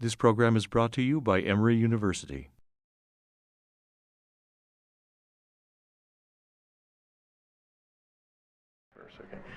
This program is brought to you by Emory University.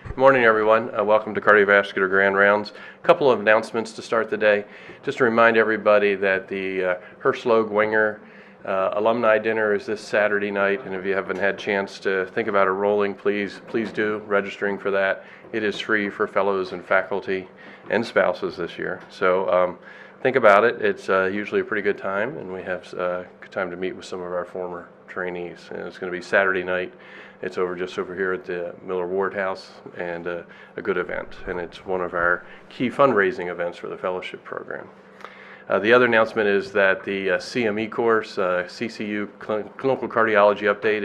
Good morning, everyone. Welcome to Cardiovascular Grand Rounds. A couple of announcements to start the day. Just to remind everybody that the Hirschloeg-Wenger alumni dinner is this Saturday night, and if you haven't had a chance to think about enrolling, please do, registering for that. It is free for fellows and faculty and spouses this year. So think about it. It's usually a pretty good time, and we have a good time to meet with some of our former trainees. And it's going to be Saturday night. It's just over here at the Miller Ward House, and a good event. And it's one of our key fundraising events for the fellowship program. The other announcement is that the CME course, CCU Clinical Cardiology Update,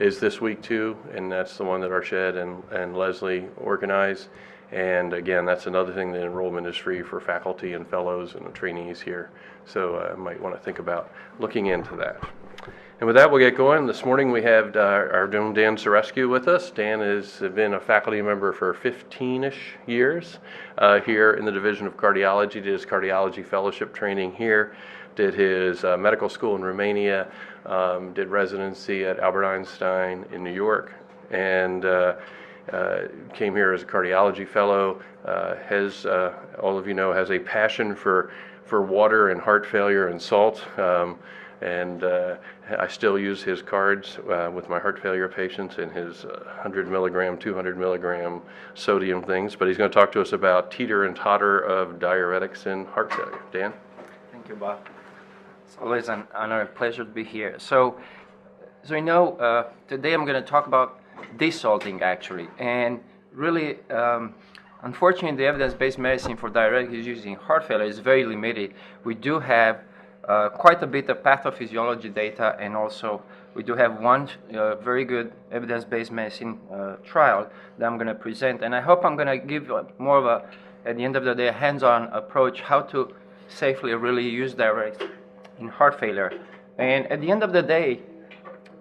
is this week too, and that's the one that Arshad and Leslie organize. And again, that's another thing, that enrollment is free for faculty and fellows and trainees here. So I might want to think about looking into that. And with that, we'll get going. This morning we have our own Dan Sorescu with us. Dan has been a faculty member for 15-ish years here in the Division of Cardiology. Did his cardiology fellowship training here, did his medical school in Romania, did residency at Albert Einstein in New York, and came here as a cardiology fellow. All of you know, has a passion for water and heart failure and salt. And I still use his cards with my heart failure patients and his 100 milligram, 200 milligram sodium things. But he's going to talk to us about teeter and totter of diuretics in heart failure. Dan? Thank you, Bob. It's always an honor and pleasure to be here. So you know, today I'm going to talk about desalting, actually. And really, unfortunately, the evidence-based medicine for diuretics using heart failure is very limited. We do have quite a bit of pathophysiology data, and also we do have one very good evidence-based medicine trial that I'm going to present. And I hope I'm going to give more of a, at the end of the day, a hands-on approach how to safely really use diuretics in heart failure. And at the end of the day,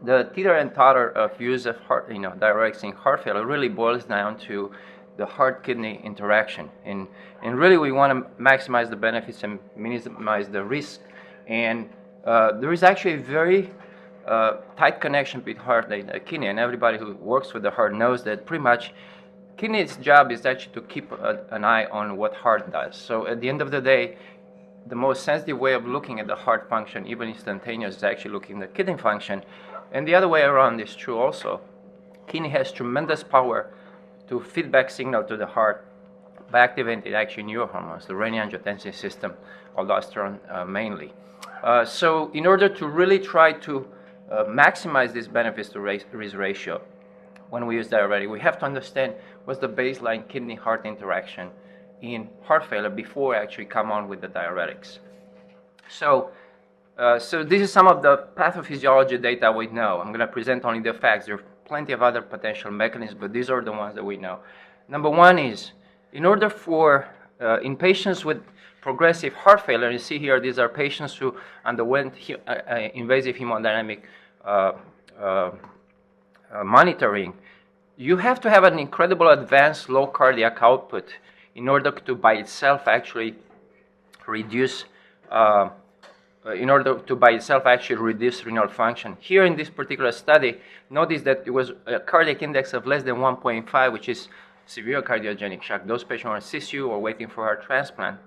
the teeter and totter of use of diuretics in heart failure really boils down to the heart-kidney interaction. And really we want to maximize the benefits and minimize the risk. And there is actually a very tight connection between heart and the kidney, and everybody who works with the heart knows that pretty much kidney's job is actually to keep an eye on what heart does. So at the end of the day, the most sensitive way of looking at the heart function, even instantaneous, is actually looking at the kidney function. And the other way around is true also. Kidney has tremendous power to feedback signal to the heart by activating actually neurohormones, the renin-angiotensin system, aldosterone mainly. So in order to really try to maximize these benefits to risk ratio when we use diuretic, we have to understand what's the baseline kidney-heart interaction in heart failure before we actually come on with the diuretics. So this is some of the pathophysiology data we know. I'm going to present only the facts. There are plenty of other potential mechanisms, but these are the ones that we know. Number one is, in order for, in patients with progressive heart failure, you see here, these are patients who underwent invasive hemodynamic monitoring. You have to have an incredible advanced low cardiac output in order to by itself actually reduce renal function. Here in this particular study, notice that it was a cardiac index of less than 1.5, which is severe cardiogenic shock. Those patients are in CCU or waiting for heart transplant.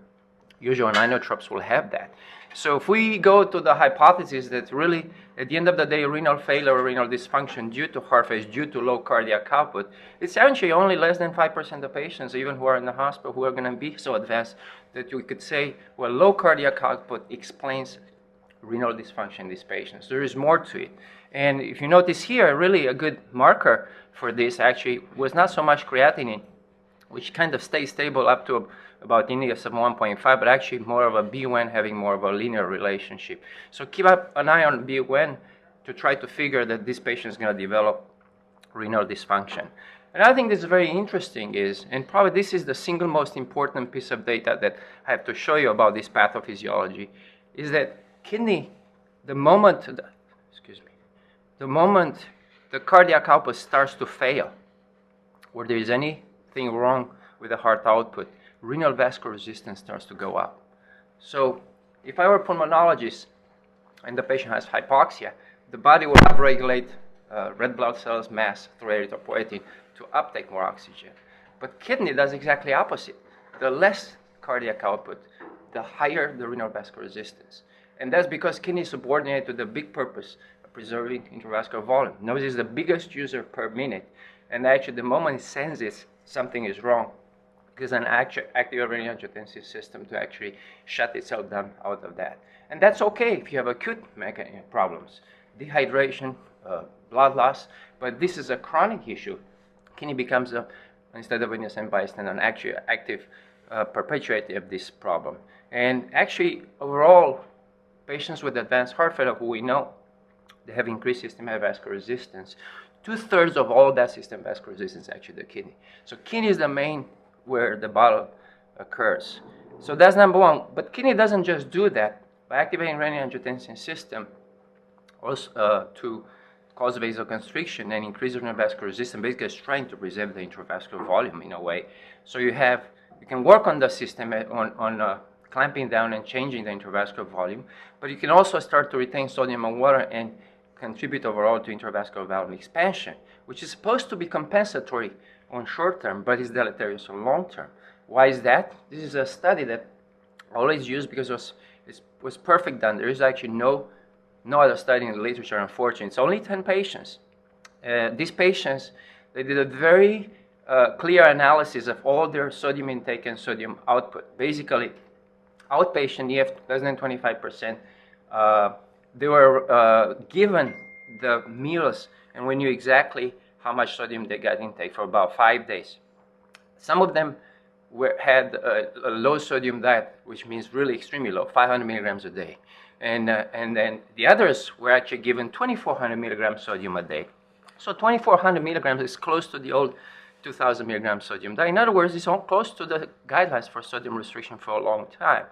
Usually inotropes will have that. So if we go to the hypothesis that really, at the end of the day, renal failure or renal dysfunction due to heart failure, due to low cardiac output, it's actually only less than 5% of patients, even who are in the hospital, who are going to be so advanced that we could say, well, low cardiac output explains renal dysfunction in these patients. There is more to it. And if you notice here, really a good marker for this actually was not so much creatinine, which kind of stays stable up to about index of 1.5, but actually more of a BUN having more of a linear relationship. So keep up an eye on BUN to try to figure that this patient is going to develop renal dysfunction. And I think this is very interesting is, and probably this is the single most important piece of data that I have to show you about this pathophysiology, is that kidney, the moment the cardiac output starts to fail, where there is anything wrong with the heart output, renal vascular resistance starts to go up. So if I were a pulmonologist and the patient has hypoxia, the body will upregulate red blood cells mass through erythropoietin to uptake more oxygen. But kidney does exactly opposite. The less cardiac output, the higher the renal vascular resistance. And that's because kidney is subordinated to the big purpose of preserving intravascular volume. Nose is the biggest user per minute. And actually, the moment it senses something is wrong, there's an active renin-angiotensin system to actually shut itself down out of that. And that's okay if you have acute problems, dehydration, blood loss, but this is a chronic issue. Kidney becomes, instead of an innocent bystander, an actually active perpetuator of this problem. And actually, overall, patients with advanced heart failure who we know, they have increased systemic vascular resistance. 2/3 of all that systemic vascular resistance is actually the kidney. So kidney is the main where the battle occurs. So that's number one. But kidney doesn't just do that. By activating renin-angiotensin system also, to cause vasoconstriction and increase renal vascular resistance, basically it's trying to preserve the intravascular volume in a way. So you can work on the system on clamping down and changing the intravascular volume, but you can also start to retain sodium and water and contribute overall to intravascular volume expansion, which is supposed to be compensatory on short term, but is deleterious on long term. Why is that? This is a study that I always use because it was perfect done. There is actually no other study in the literature, unfortunately. It's only 10 patients. These patients, they did a very clear analysis of all their sodium intake and sodium output. Basically, outpatient EF less than 25%. They were given the meals, and we knew exactly how much sodium they got intake for about 5 days. Some of them had a low sodium diet, which means really extremely low, 500 milligrams a day. And then the others were actually given 2,400 milligrams sodium a day. So 2,400 milligrams is close to the old 2,000 milligrams sodium diet. In other words, it's close to the guidelines for sodium restriction for a long time.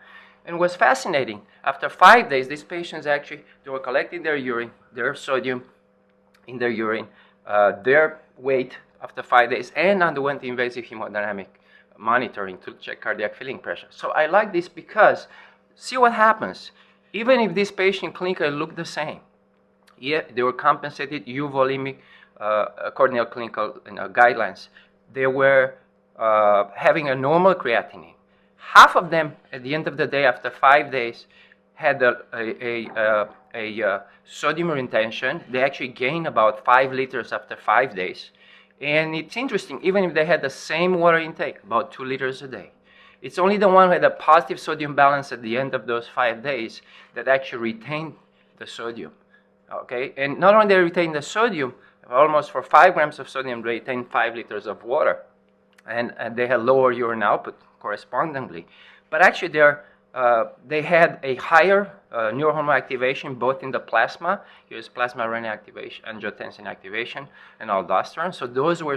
And it was fascinating. After 5 days, these patients actually, they were collecting their urine, their sodium in their urine, their weight after 5 days, and underwent invasive hemodynamic monitoring to check cardiac filling pressure. So I like this because, see what happens. Even if this patient clinically looked the same, they were compensated euvolemic according to clinical guidelines. They were having a normal creatinine. Half of them, at the end of the day, after 5 days, had a sodium retention. They actually gained about 5 liters after 5 days. And it's interesting, even if they had the same water intake, about 2 liters a day, it's only the one who had a positive sodium balance at the end of those 5 days that actually retained the sodium. Okay, and not only they retained the sodium, almost for 5 grams of sodium, they retained 5 liters of water, and they had lower urine output correspondingly. But actually, they had a higher neurohormonal activation both in the plasma, here's plasma renin activation, angiotensin activation, and aldosterone. So those were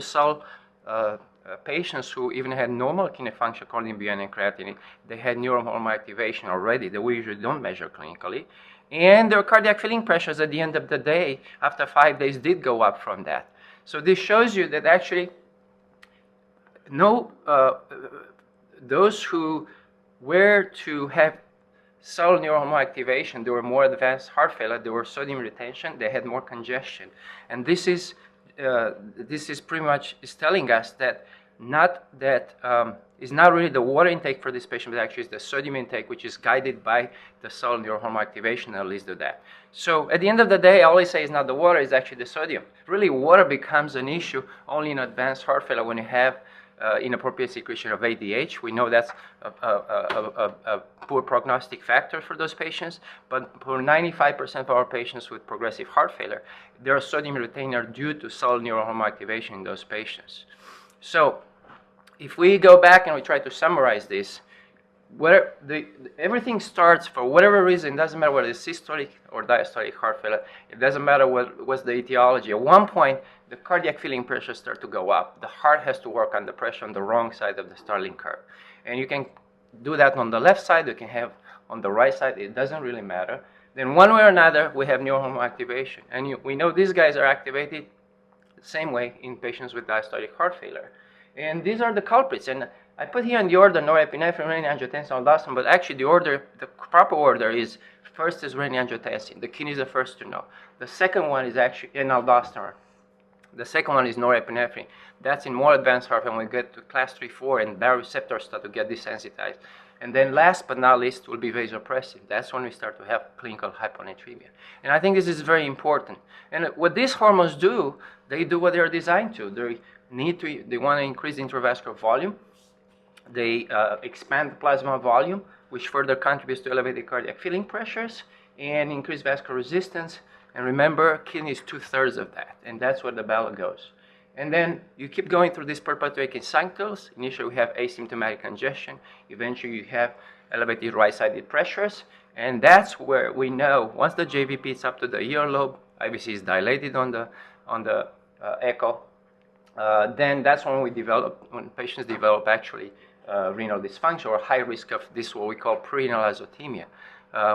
patients who even had normal kidney function according to BUN and creatinine. They had neurohormonal activation already that we usually don't measure clinically. And their cardiac filling pressures at the end of the day, after 5 days, did go up from that. So this shows you that actually those who were to have subtle neurohormonal activation, they were more advanced heart failure, they were sodium retention, they had more congestion. And this is pretty much is telling us that it's not really the water intake for this patient, but actually it's the sodium intake, which is guided by the subtle neurohormonal activation that leads to that. So at the end of the day, I always say it's not the water, it's actually the sodium. Really, water becomes an issue only in advanced heart failure when you have inappropriate secretion of ADH. We know that's a poor prognostic factor for those patients, but for 95% of our patients with progressive heart failure, there are sodium retainer due to subtle neurohormonal activation in those patients. So if we go back and we try to summarize this, everything starts, for whatever reason, it doesn't matter whether it's systolic or diastolic heart failure, it doesn't matter what's the etiology. At one point, the cardiac filling pressures start to go up. The heart has to work on the pressure on the wrong side of the Starling curve. And you can do that on the left side, you can have on the right side, it doesn't really matter. Then one way or another, we have neurohormonal activation. And we know these guys are activated the same way in patients with diastolic heart failure. And these are the culprits. And I put here in the order norepinephrine, renin-angiotensin, aldosterone, but actually the proper order is first is renin-angiotensin. The kidney is the first to know. The second one is actually aldosterone. The second one is norepinephrine. That's in more advanced heart failure when we get to class 3, 4, and baroreceptors start to get desensitized. And then last but not least will be vasopressin. That's when we start to have clinical hyponatremia. And I think this is very important. And what these hormones do, they do what they're designed to. They want to increase the intravascular volume. They expand the plasma volume, which further contributes to elevated cardiac filling pressures and increased vascular resistance. And remember, kidney is 2/3 of that, and that's where the ballot goes. And then you keep going through these perpetuating cycles. Initially, we have asymptomatic congestion. Eventually, you have elevated right-sided pressures. And that's where we know once the JVP is up to the earlobe, IVC is dilated on the echo, then that's when patients develop actually renal dysfunction or high risk of this, what we call prerenal azotemia,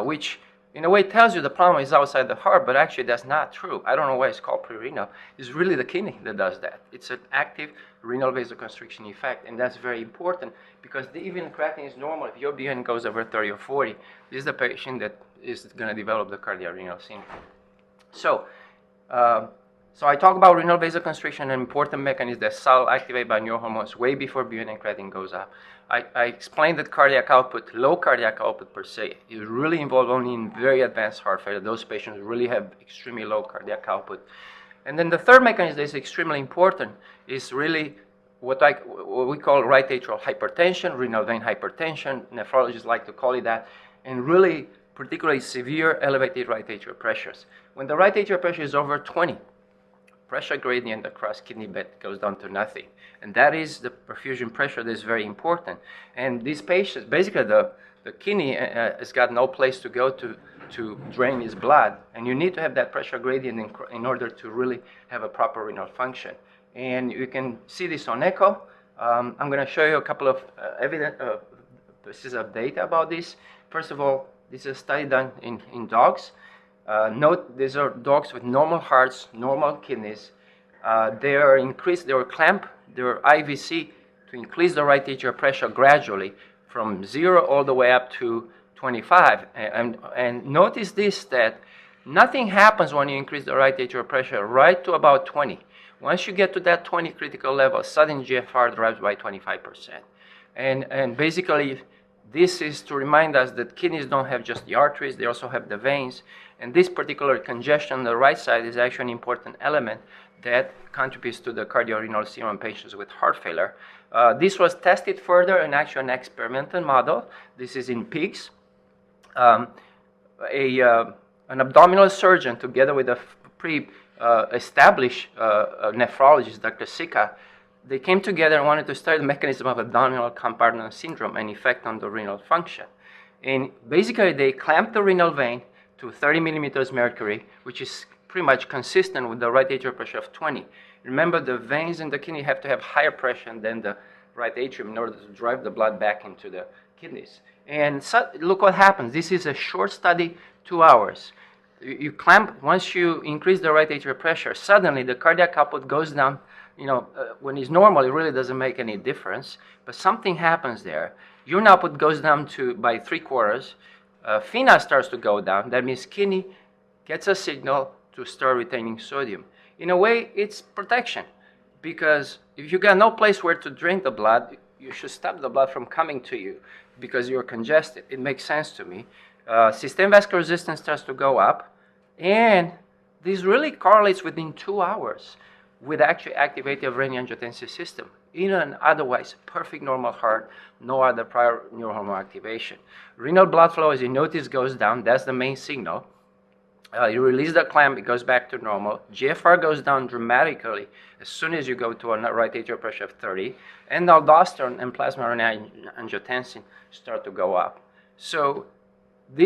which in a way tells you the problem is outside the heart, but actually that's not true. I don't know why it's called prerenal. It's really the kidney that does that. It's an active renal vasoconstriction effect, and that's very important because even creatinine is normal. If your BUN goes over 30 or 40, this is the patient that is going to develop the cardiorenal syndrome. So I talk about renal vasoconstriction, an important mechanism that's cell activated by neurohormones way before BUN and creatinine goes up. I explained that cardiac output, low cardiac output per se, is really involved only in very advanced heart failure. Those patients really have extremely low cardiac output. And then the third mechanism that is extremely important is really what we call right atrial hypertension, renal vein hypertension. Nephrologists like to call it that, and really particularly severe elevated right atrial pressures. When the right atrial pressure is over 20, pressure gradient across kidney bed goes down to nothing. And that is the perfusion pressure that is very important. And these patients, basically the kidney has got no place to go to drain its blood. And you need to have that pressure gradient in order to really have a proper renal function. And you can see this on echo. I'm going to show you a couple of pieces of data about this. First of all, this is a study done in dogs. Note these are dogs with normal hearts, normal kidneys. They were clamped their IVC to increase the right atrial pressure gradually from 0 all the way up to 25. And notice this, that nothing happens when you increase the right atrial pressure right to about 20. Once you get to that 20 critical level, sudden GFR drops by 25%. And basically, this is to remind us that kidneys don't have just the arteries, they also have the veins. And this particular congestion on the right side is actually an important element that contributes to the cardiorenal syndrome in patients with heart failure. This was tested further in actually an experimental model. This is in pigs. An abdominal surgeon, together with a pre-established nephrologist, Dr. Sika, they came together and wanted to study the mechanism of abdominal compartment syndrome and effect on the renal function. And basically, they clamped the renal vein to 30 millimeters mercury, which is pretty much consistent with the right atrial pressure of 20. Remember, the veins in the kidney have to have higher pressure than the right atrium in order to drive the blood back into the kidneys. And so, look what happens. This is a short study, 2 hours. You clamp, once you increase the right atrial pressure, suddenly the cardiac output goes down. When it's normal, it really doesn't make any difference, but something happens there. Urine output goes down by 3/4. FeNA starts to go down. That means kidney gets a signal to start retaining sodium. In a way, it's protection, because if you got no place where to drain the blood, you should stop the blood from coming to you because you're congested. It makes sense to me. Systemic vascular resistance starts to go up, and this really correlates within 2 hours with actually activation of renin-angiotensin system in an otherwise perfect normal heart, no other prior neurohormonal activation. Renal blood flow, as you notice, goes down. That's the main signal. You release the clamp, it goes back to normal. GFR goes down dramatically as soon as you go to a right atrial pressure of 30, and aldosterone and plasma renin-angiotensin start to go up. So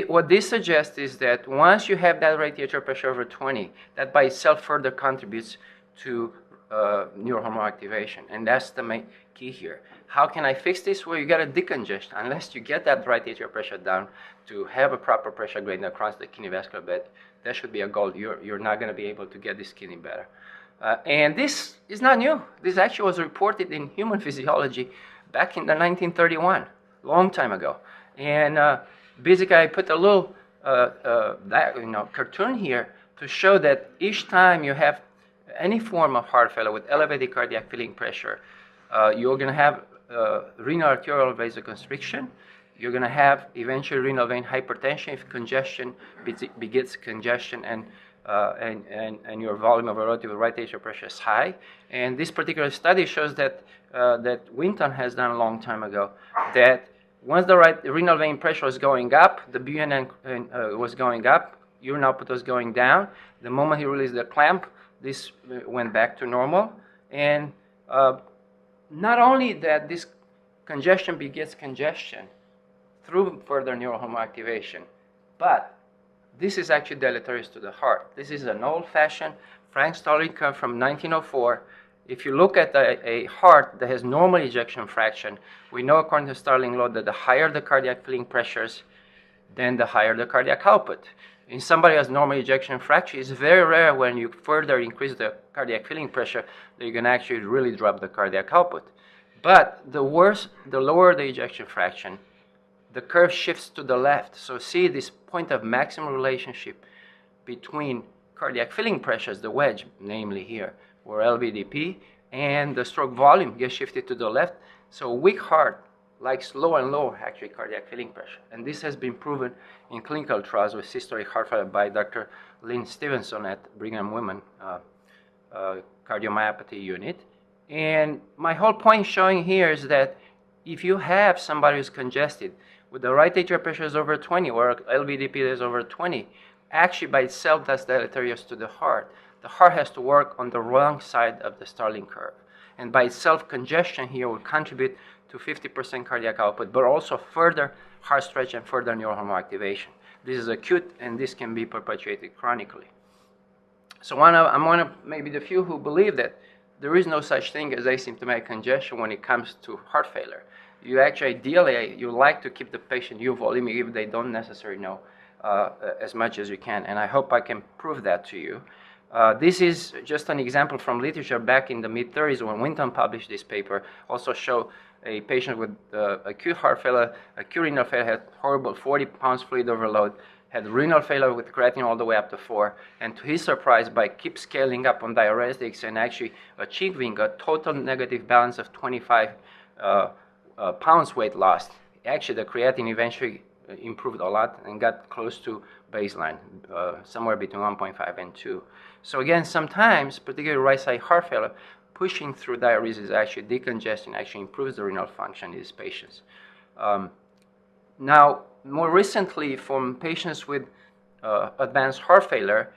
what this suggests is that once you have that right atrial pressure over 20, that by itself further contributes to neurohormonal activation, and that's the main key here. How can I fix this? Well, you got to decongest. Unless you get that right atrial pressure down to have a proper pressure gradient across the kidney vascular bed, that should be a goal. You're not going to be able to get this kidney better. And this is not new. This actually was reported in human physiology back in the 1931, long time ago. And basically, I put a little cartoon here to show that each time you have any form of heart failure with elevated cardiac filling pressure, you're going to have renal arterial vasoconstriction. You're going to have eventually renal vein hypertension if congestion begets congestion and your volume of relative right atrial pressure is high. And this particular study shows that that Winton has done a long time ago, that once the right renal vein pressure was going up, the BUN was going up, urine output was going down. The moment he released the clamp, this went back to normal. And not only that, this congestion begets congestion through further neurohormonal activation, but this is actually deleterious to the heart. This is an old-fashioned Frank-Starling curve from 1904. If you look at a heart that has normal ejection fraction, we know according to Starling law that the higher the cardiac filling pressures, then the higher the cardiac output. In somebody who has normal ejection fraction, it's very rare when you further increase the cardiac filling pressure that you can actually really drop the cardiac output. But the lower the ejection fraction, the curve shifts to the left. So see this point of maximum relationship between cardiac filling pressures, the wedge, namely here, or LVDP, and the stroke volume gets shifted to the left. So a weak heart likes low and low actually cardiac filling pressure. And this has been proven in clinical trials with systolic heart failure by Dr. Lynn Stevenson at Brigham Women cardiomyopathy unit. And my whole point showing here is that if you have somebody who's congested with the right atrial pressure is over 20 or LVDP is over 20, actually by itself that's deleterious to the heart. The heart has to work on the wrong side of the Starling curve. And by itself, congestion here will contribute to 50% cardiac output, but also further heart stretch and further neurohormonal activation. This is acute, and this can be perpetuated chronically. So I'm one of maybe the few who believe that there is no such thing as asymptomatic congestion when it comes to heart failure. You actually, ideally, you like to keep the patient euvolemic if they don't necessarily know as much as you can, and I hope I can prove that to you. This is just an example from literature back in the mid-30s when Winton published this paper. Also show a patient with acute heart failure, acute renal failure, had horrible 40 pounds fluid overload, had renal failure with creatinine all the way up to 4, and to his surprise, by keep scaling up on diuretics and actually achieving a total negative balance of 25 pounds weight loss, actually the creatinine eventually improved a lot and got close to baseline, somewhere between 1.5 and 2. So again, sometimes, particularly right side heart failure, pushing through diuresis, actually decongestion, actually improves the renal function in these patients. Now, more recently, from patients with advanced heart failure,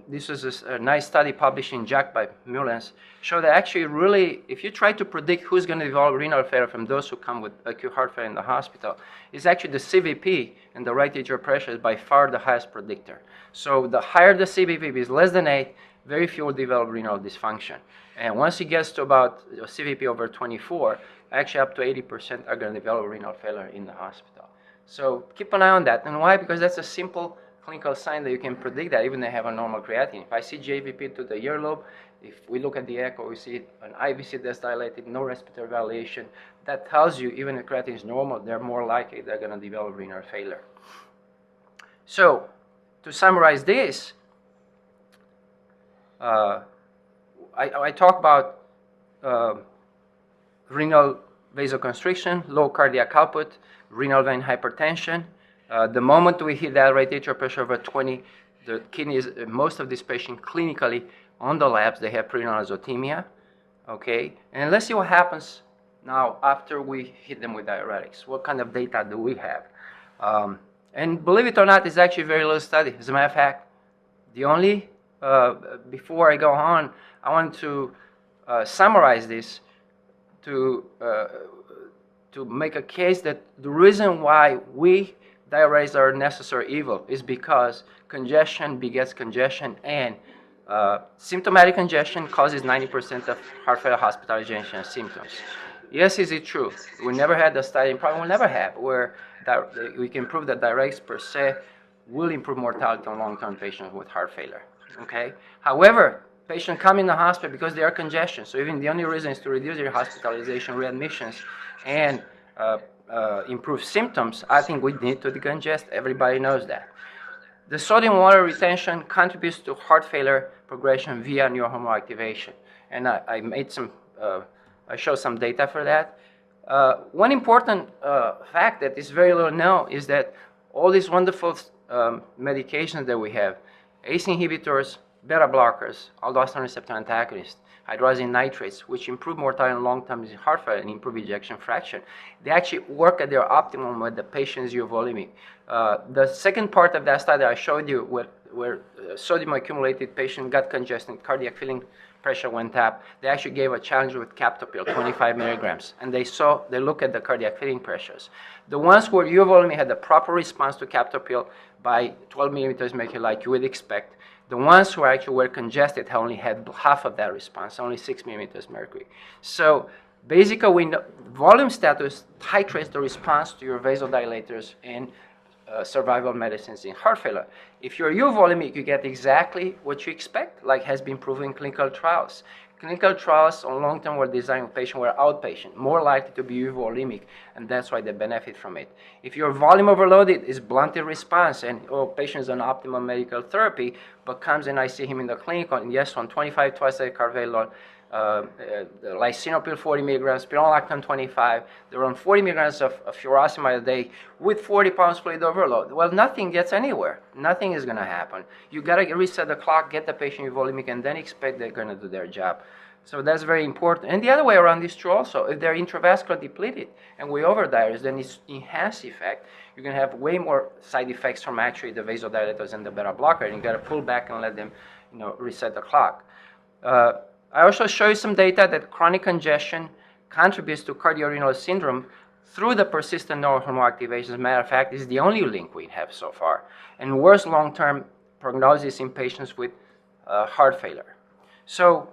this was a nice study published in JACC by Mullens, showed that actually really, if you try to predict who's going to develop renal failure from those who come with acute heart failure in the hospital, it's actually the CVP and the right atrial pressure is by far the highest predictor. So the higher the CVP is less than 8, very few will develop renal dysfunction. And once it gets to about CVP over 24, actually up to 80% are going to develop renal failure in the hospital. So keep an eye on that. And why? Because that's a simple clinical sign that you can predict that even they have a normal creatinine. If I see JVP to the earlobe, if we look at the echo, we see an IVC that's dilated, no respiratory validation, that tells you even if creatinine is normal, they're more likely they're going to develop renal failure. So to summarize this, I talk about renal vasoconstriction, low cardiac output, renal vein hypertension. The moment we hit that right atrial pressure over 20, the kidneys, most of these patients clinically on the labs, they have prerenal azotemia, okay? And let's see what happens now after we hit them with diuretics. What kind of data do we have? And believe it or not, it's actually a very low study. As a matter of fact, the only, before I go on, I want to summarize this to make a case that the reason why diuretics are a necessary evil is because congestion begets congestion, and symptomatic congestion causes 90% of heart failure hospitalization symptoms. Yes, is it true? We never had a study, and probably will never have, where we can prove that diuretics per se will improve mortality on long-term patients with heart failure. Okay. However, Patient come in the hospital because they are congestion. So even the only reason is to reduce their hospitalization, readmissions, and improve symptoms. I think we need to decongest. Everybody knows that. The sodium water retention contributes to heart failure progression via neurohormonal activation. And I made some, I showed some data for that. One important fact that is very little known is that all these wonderful medications that we have, ACE inhibitors, beta blockers, aldosterone receptor antagonists, hydrazine nitrates, which improve mortality in long-term heart failure and improve ejection fraction, they actually work at their optimum when the patient is euvolemic. The second part of that study I showed you where sodium accumulated patient got congestion, cardiac filling pressure went up, they actually gave a challenge with captopril, 25 milligrams, and they look at the cardiac filling pressures. The ones who were euvolemic had the proper response to captopril by 12 millimeters mercury like you would expect. The ones who actually were congested only had half of that response, only 6 millimeters mercury. So basically, we know volume status titrates the response to your vasodilators and survival medicines in heart failure. If you're euvolemic, you get exactly what you expect, like has been proven in clinical trials. Clinical trials on long-term were designed with patients who are outpatient, more likely to be euvolemic, and that's why they benefit from it. If your volume overloaded, is blunted response, and patient is on optimal medical therapy, but comes and I see him in the clinic on, yes, on 25 twice-a-day carvedilol, lisinopril 40 milligrams, spironolactone 25, they're on 40 milligrams of furosemide a day with 40 pounds fluid overload. Well, nothing gets anywhere. Nothing is going to happen. You got to reset the clock, get the patient euvolemic, and then expect they're going to do their job. So that's very important. And the other way around is true also. If they're intravascular depleted and we overdiurese, then it's enhanced effect. You're going to have way more side effects from actually the vasodilators and the beta blocker, and you got to pull back and let them, reset the clock. I also show you some data that chronic congestion contributes to cardiorenal syndrome through the persistent neurohormonal activation. As a matter of fact, this is the only link we have so far. And worse long-term prognosis in patients with heart failure. So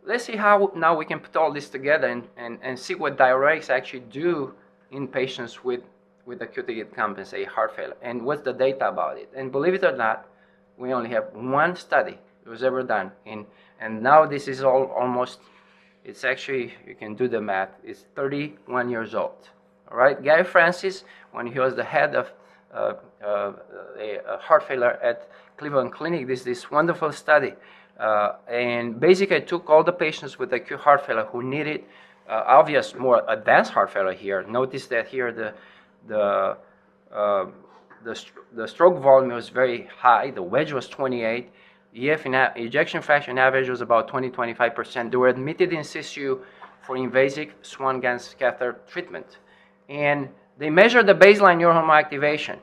let's see how now we can put all this together and see what diuretics actually do in patients with acutely compensated heart failure. And what's the data about it? And believe it or not, we only have one study that was ever done and now this is almost, it's actually, you can do the math, it's 31 years old. All right, Gary Francis, when he was the head of a heart failure at Cleveland Clinic, this wonderful study. And basically, I took all the patients with acute heart failure who needed obvious, more advanced heart failure here. Notice that here the stroke volume was very high. The wedge was 28. Ejection fraction average was about 20-25%. They were admitted in CSU for invasive Swan-Ganz catheter treatment. And they measured the baseline neurohormonal activation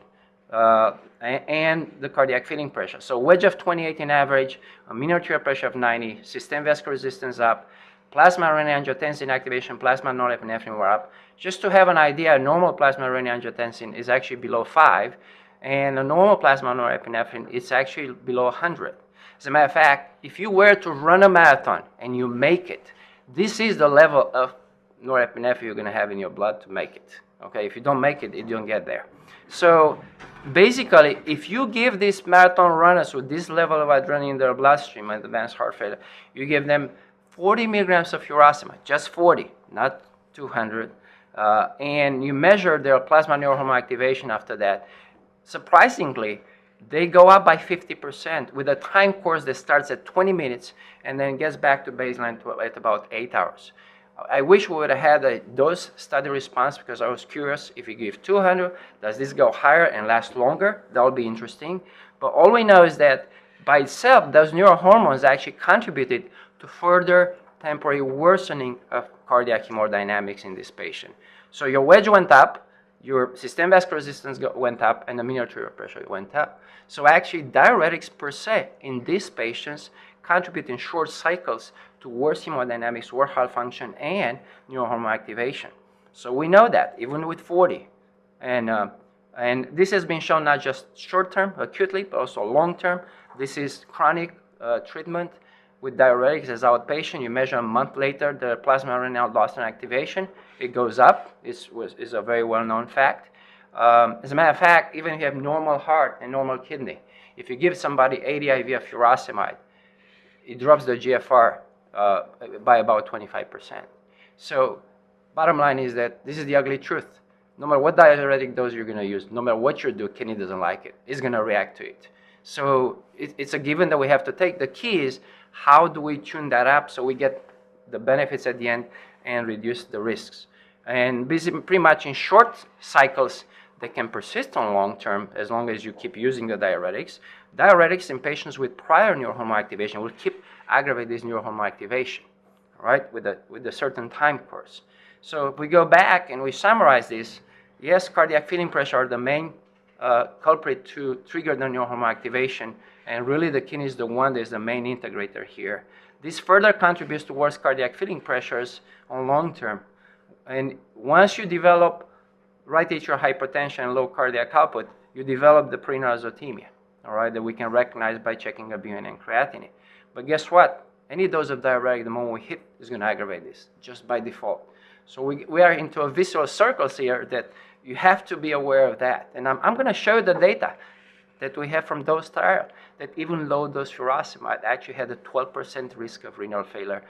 and the cardiac filling pressure. So wedge of 28 in average, a mean arterial pressure of 90, systemic vascular resistance up, plasma renin-angiotensin activation, plasma norepinephrine were up. Just to have an idea, normal plasma renin-angiotensin is actually below 5, and a normal plasma norepinephrine is actually below 100. As a matter of fact, if you were to run a marathon and you make it, this is the level of norepinephrine you're going to have in your blood to make it. Okay, if you don't make it, you don't get there. So basically, if you give these marathon runners with this level of adrenaline in their bloodstream and advanced heart failure, you give them 40 milligrams of furosemide, just 40, not 200, and you measure their plasma neurohormone activation after that. Surprisingly, they go up by 50% with a time course that starts at 20 minutes and then gets back to baseline at about 8 hours. I wish we would have had a dose study response because I was curious if you give 200, does this go higher and last longer? That would be interesting. But all we know is that by itself, those neurohormones actually contributed to further temporary worsening of cardiac hemodynamics in this patient. So your wedge went up, your systemic vascular resistance went up, and the mean arterial pressure went up. So actually, diuretics per se in these patients contribute in short cycles to worse hemodynamics, worse heart function, and neurohormone activation. So we know that, even with 40. And this has been shown not just short-term, acutely, but also long-term. This is chronic treatment with diuretics as outpatient. You measure a month later the plasma renin-aldosterone activation. It goes up. Is a very well-known fact. As a matter of fact, even if you have normal heart and normal kidney, if you give somebody 80 IV of furosemide, it drops the GFR by about 25%. So bottom line is that this is the ugly truth. No matter what diuretic dose you're going to use, no matter what you do, kidney doesn't like it. It's going to react to it. So it's a given that we have to take. The key is how do we tune that up so we get the benefits at the end and reduce the risks. And pretty much in short cycles, they can persist on long term as long as you keep using the diuretics. Diuretics in patients with prior neurohormonal activation will keep aggravate this neurohormonal activation, right, with a certain time course. So if we go back and we summarize this, yes, cardiac filling pressure are the main culprit to trigger the neurohormonal activation, and really the kidney is the one that is the main integrator here. This further contributes to worse cardiac filling pressures on long term. And once you develop right atrial hypertension and low cardiac output, you develop the prerenal azotemia, all right, that we can recognize by checking a BUN and creatinine. But guess what? Any dose of diuretic, the moment we hit, is going to aggravate this, just by default. So we are into a vicious circle here that you have to be aware of that. And I'm going to show you the data that we have from those trials, that even low-dose furosemide actually had a 12% risk of renal failure,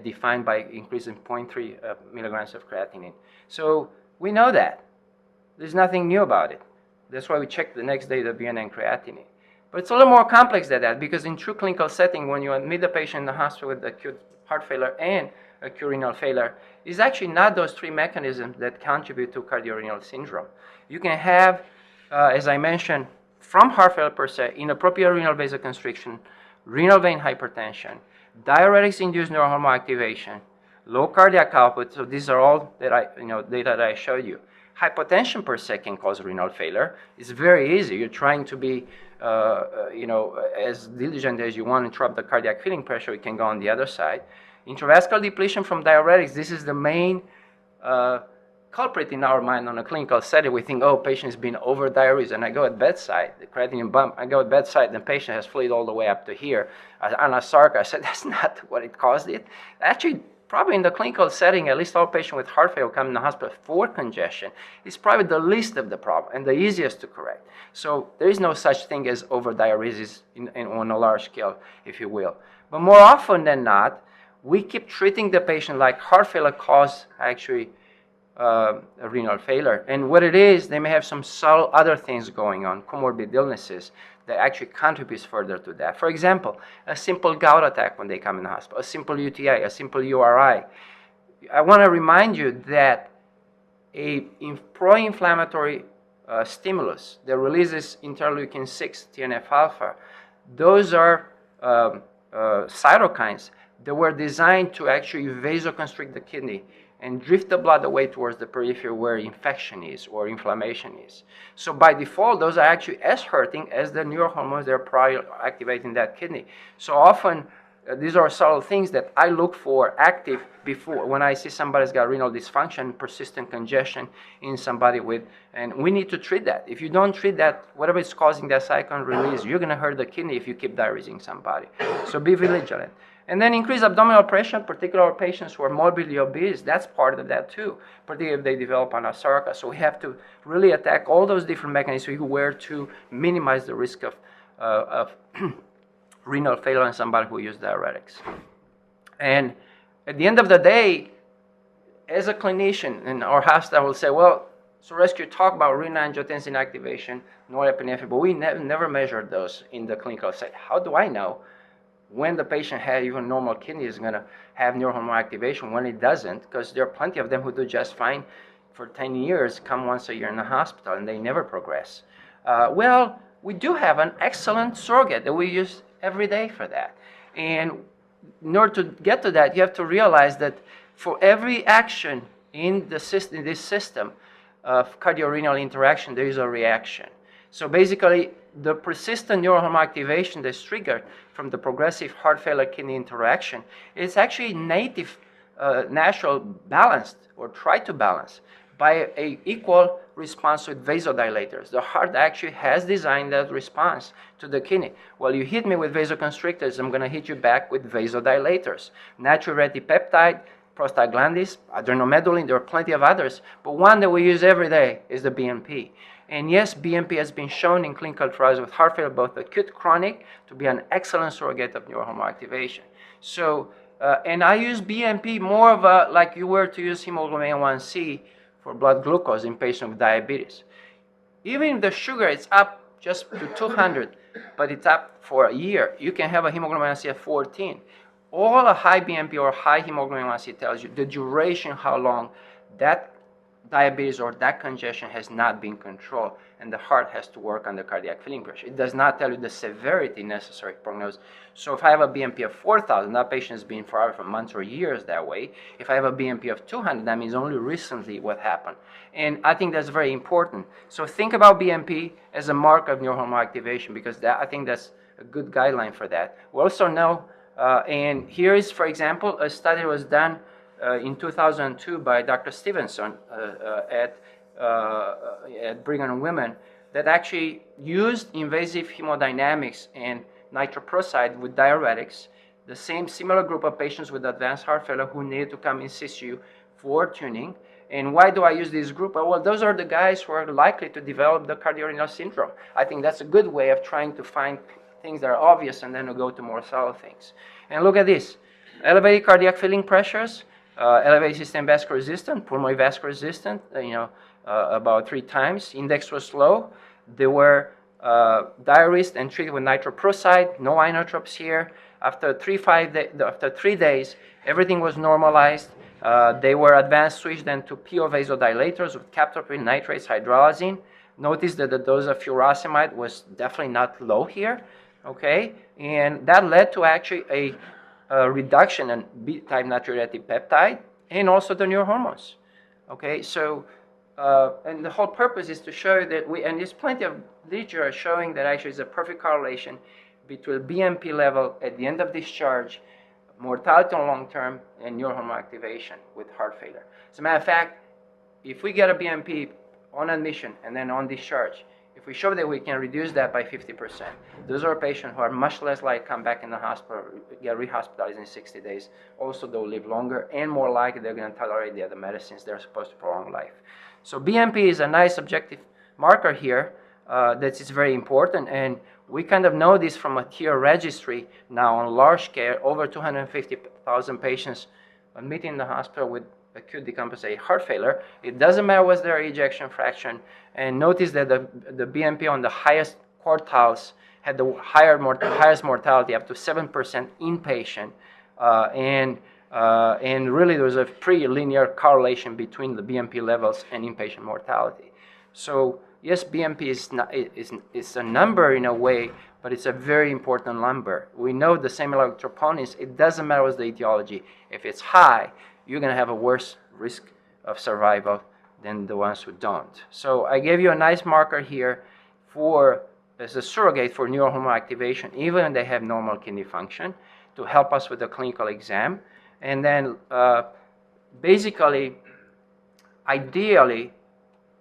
defined by increasing 0.3 milligrams of creatinine. So we know that. There's nothing new about it. That's why we check the next day the BUN and creatinine. But it's a little more complex than that, because in true clinical setting, when you admit the patient in the hospital with acute heart failure and acute renal failure, it's actually not those three mechanisms that contribute to cardiorenal syndrome. You can have, as I mentioned, from heart failure per se, inappropriate renal vasoconstriction, renal vein hypertension, diuretics-induced neurohormonal activation, low cardiac output. So these are all that data that I showed you. Hypotension per se can cause renal failure. It's very easy. You're trying to be, as diligent as you want to interrupt the cardiac filling pressure. You can go on the other side. Intravascular depletion from diuretics. This is the main culprit in our mind on a clinical setting. We think, oh, patient has been over-diuresed, and I go at bedside, the creatinine bump, I go at bedside, the patient has fluid all the way up to here. On a SARC, I said, that's not what it caused it. Actually, probably in the clinical setting, at least all patients with heart failure come in the hospital for congestion. It's probably the least of the problem and the easiest to correct. So there is no such thing as over-diuresis on a large scale, if you will. But more often than not, we keep treating the patient like heart failure caused actually a renal failure. And what it is, they may have some subtle other things going on, comorbid illnesses, that actually contributes further to that. For example, a simple gout attack when they come in the hospital, a simple UTI, a simple URI. I want to remind you that a pro-inflammatory stimulus that releases interleukin-6, TNF-alpha, those are cytokines that were designed to actually vasoconstrict the kidney and drift the blood away towards the periphery where infection is or inflammation is. So by default, those are actually as hurting as the neurohormones that are prior activating that kidney. So often, these are subtle things that I look for active before when I see somebody's got renal dysfunction, persistent congestion in somebody with, and we need to treat that. If you don't treat that, whatever is causing that cyclone release, you're going to hurt the kidney if you keep diuresing somebody. So be vigilant. And then increased abdominal pressure, particularly patients who are morbidly obese, that's part of that too, particularly if they develop anasarca. So we have to really attack all those different mechanisms where to minimize the risk of renal failure in somebody who uses diuretics. And at the end of the day, as a clinician in our hospital, will say, well, Sorescu talk about renal angiotensin activation, norepinephrine, but we never measured those in the clinical setting. How do I know when the patient has even normal kidney is going to have neurohormonal activation when it doesn't? Because there are plenty of them who do just fine for 10 years, come once a year in the hospital, and they never progress. Well, we do have an excellent surrogate that we use every day for that. And in order to get to that, you have to realize that for every action in the system, in this system of cardiorenal interaction, there is a reaction. So basically, the persistent neurohormonal activation that's triggered from the progressive heart failure kidney interaction is actually native, natural balanced, or try to balance by an equal response with vasodilators. The heart actually has designed that response to the kidney. Well, you hit me with vasoconstrictors, I'm going to hit you back with vasodilators. Natriuretic peptide, prostaglandins, adrenomedulin, there are plenty of others, but one that we use every day is the BNP. And yes, BNP has been shown in clinical trials with heart failure, both acute, chronic, to be an excellent surrogate of neurohormonal activation. So, and I use BNP more of a, like you were to use hemoglobin A1C for blood glucose in patients with diabetes. Even if the sugar is up just to 200, but it's up for a year, you can have a hemoglobin A1C of 14. All a high BNP or high hemoglobin A1C tells you the duration, how long that diabetes or that congestion has not been controlled, and the heart has to work on the cardiac filling pressure. It does not tell you the severity necessary prognosis. So if I have a BNP of 4,000, that patient has been for months or years that way. If I have a BNP of 200, that means only recently what happened. And I think that's very important. So think about BNP as a marker of neurohormonal activation, because I think that's a good guideline for that. We also know, and here is, for example, a study was done in 2002 by Dr. Stevenson at Brigham and Women that actually used invasive hemodynamics and nitroprusside with diuretics, the same similar group of patients with advanced heart failure who needed to come in situ for tuning. And why do I use this group? Well, those are the guys who are likely to develop the cardiorenal syndrome. I think that's a good way of trying to find things that are obvious and then to go to more subtle things. And look at this. Elevated cardiac filling pressures, elevated systemic vascular resistance, pulmonary vascular resistance, about 3 times. Index was low. They were diuresed and treated with nitroprusside, no inotropes here. After 3 days, everything was normalized. They were advanced switched then to PO vasodilators with captopril, nitrates, hydralazine. Notice that the dose of furosemide was definitely not low here, okay? And that led to actually a reduction in B-type natriuretic peptide and also the neurohormones, okay? So, and the whole purpose is to show that and there's plenty of literature showing that actually is a perfect correlation between BNP level at the end of discharge, mortality on long term, and neurohormonal activation with heart failure. As a matter of fact, if we get a BNP on admission and then on discharge, if we show that we can reduce that by 50%, those are patients who are much less likely to come back in the hospital, get rehospitalized in 60 days. Also, they'll live longer and more likely they're going to tolerate the other medicines that are supposed to prolong life. So BNP is a nice objective marker here that is very important, and we kind of know this from a TEER registry now on large scale, over 250,000 patients admitted in the hospital with acute decompensated heart failure. It doesn't matter what's their ejection fraction, and notice that the BNP on the highest quartiles had the highest mortality, up to 7% inpatient, and really there was a pretty linear correlation between the BNP levels and inpatient mortality. So yes, BNP is a number in a way, but it's a very important number. We know the same troponins, it doesn't matter what's the etiology. If it's high, you're going to have a worse risk of survival than the ones who don't. So I gave you a nice marker here as a surrogate for neurohormonal activation, even when they have normal kidney function, to help us with the clinical exam. And then basically, ideally,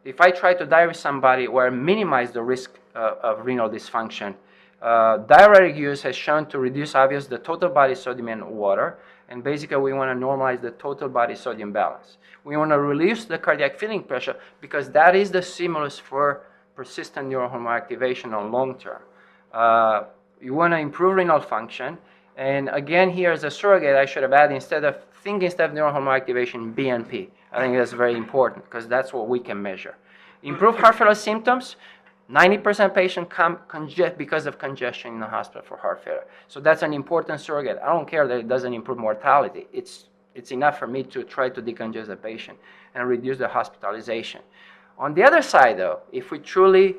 if I try to diurese somebody or minimize the risk of renal dysfunction, diuretic use has shown to reduce, obviously, the total body sodium in water, and basically we want to normalize the total body sodium balance. We want to reduce the cardiac filling pressure because that is the stimulus for persistent neurohormonal activation on long term. You want to improve renal function, and again here as a surrogate I should have added instead of neurohormonal activation, BNP. I think that's very important because that's what we can measure. Improve heart failure symptoms. 90% patients come because of congestion in the hospital for heart failure. So that's an important surrogate. I don't care that it doesn't improve mortality. It's enough for me to try to decongest the patient and reduce the hospitalization. On the other side, though, if we truly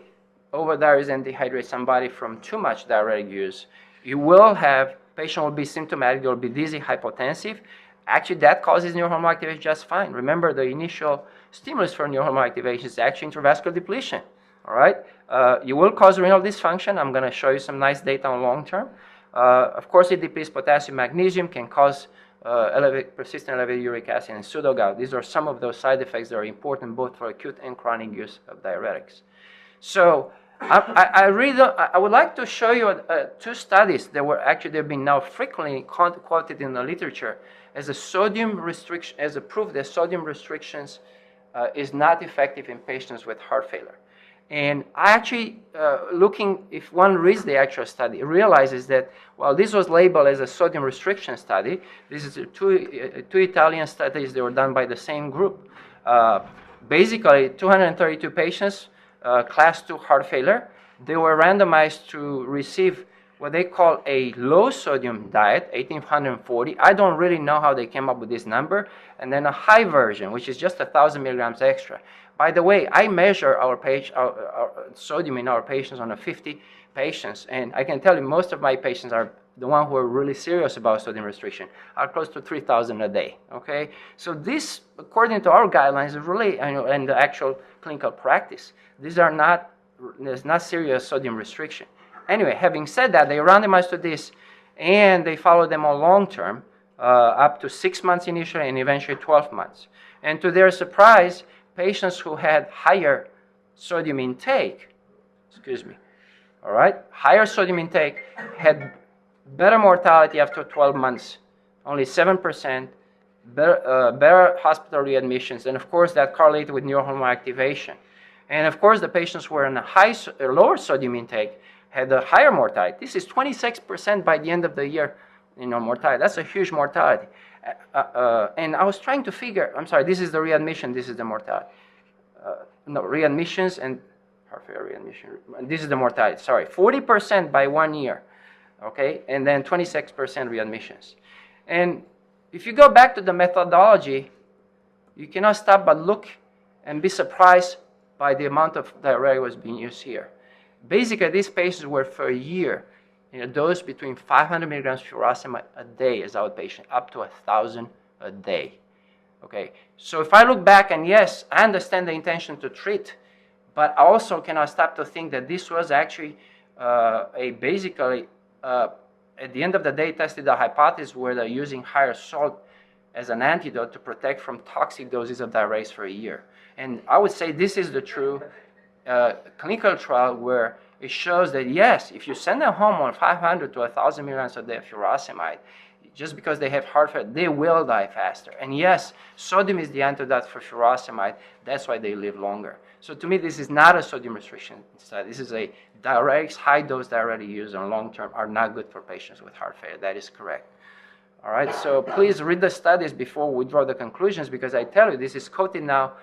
over-diurese and dehydrate somebody from too much diuretic use, you will have, patient will be symptomatic, they'll be dizzy, hypotensive. Actually, that causes neurohormonal activation just fine. Remember, the initial stimulus for neurohormonal activation is actually intravascular depletion. All right? You will cause renal dysfunction. I'm going to show you some nice data on long term. Of course, it depletes potassium, magnesium, can cause persistent elevated uric acid and pseudogout. These are some of those side effects that are important both for acute and chronic use of diuretics. So I would like to show you 2 studies that were actually, they've been now frequently quoted in the literature as a sodium restriction, as a proof that sodium restrictions is not effective in patients with heart failure. And I actually, looking, if one reads the actual study, realizes that, well, this was labeled as a sodium restriction study. This is two Italian studies that were done by the same group. Basically, 232 patients, class 2 heart failure. They were randomized to receive what they call a low sodium diet, 1840. I don't really know how they came up with this number. And then a high version, which is just 1,000 milligrams extra. By the way, I measure our sodium in our patients on 50 patients. And I can tell you most of my patients are the ones who are really serious about sodium restriction, are close to 3,000 a day, okay? So this, according to our guidelines, is really, and the actual clinical practice, there's not serious sodium restriction. Anyway, having said that, they randomized to this, and they followed them on long term, up to 6 months initially and eventually 12 months. And to their surprise, patients who had higher sodium intake, all right, higher sodium intake had better mortality after 12 months, only 7%, better hospital readmissions, and of course that correlated with neurohormonal activation. And of course, the patients who were in a lower sodium intake had a higher mortality. This is 26% by the end of the year, mortality. That's a huge mortality. And I was trying to figure, I'm sorry, this is the readmission, this is the mortality. Readmissions and heart failure readmission, this is the mortality, sorry. 40% by 1 year, okay? And then 26% readmissions. And if you go back to the methodology, you cannot stop but look and be surprised by the amount of diuretic was being used here. Basically, these patients were for a year in a dose between 500 milligrams furosemide a day as outpatient, up to 1,000 a day. Okay, so if I look back, and yes, I understand the intention to treat, but I also cannot stop to think that this was actually basically, at the end of the day, tested the hypothesis where they're using higher salt as an antidote to protect from toxic doses of diuretics for a year. And I would say this is the true clinical trial where it shows that, yes, if you send them home on 500 to 1,000 milligrams a day of furosemide, just because they have heart failure, they will die faster. And yes, sodium is the antidote for furosemide. That's why they live longer. So to me, this is not a sodium restriction study. This is a diuretics, high-dose diuretic used on long term are not good for patients with heart failure. That is correct. All right, so please read the studies before we draw the conclusions, because I tell you, this is quoted now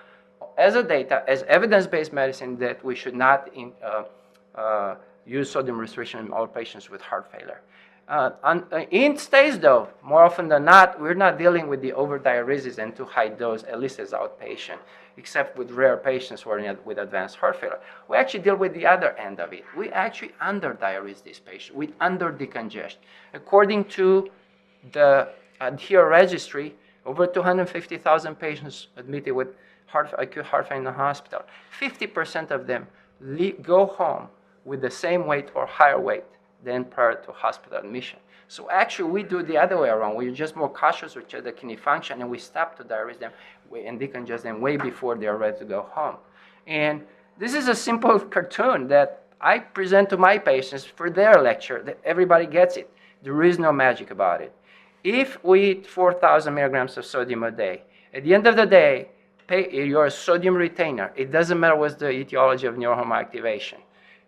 as a data, as evidence-based medicine, that we should not use sodium restriction in all patients with heart failure. In states, though, more often than not, we're not dealing with the overdiuresis and too high dose, at least as outpatient, except with rare patients who are with advanced heart failure. We actually deal with the other end of it. We actually under-diurese these patients. We under-decongest. According to the ADHERE registry, over 250,000 patients admitted with acute heart failure in the hospital. 50% of them go home with the same weight or higher weight than prior to hospital admission. So actually, we do the other way around. We're just more cautious with the kidney function, and we stop to diurese them and decongest them way before they're ready to go home. And this is a simple cartoon that I present to my patients for their lecture, that everybody gets it. There is no magic about it. If we eat 4,000 milligrams of sodium a day, at the end of the day, you're a sodium retainer. It doesn't matter what's the etiology of neurohormonal activation.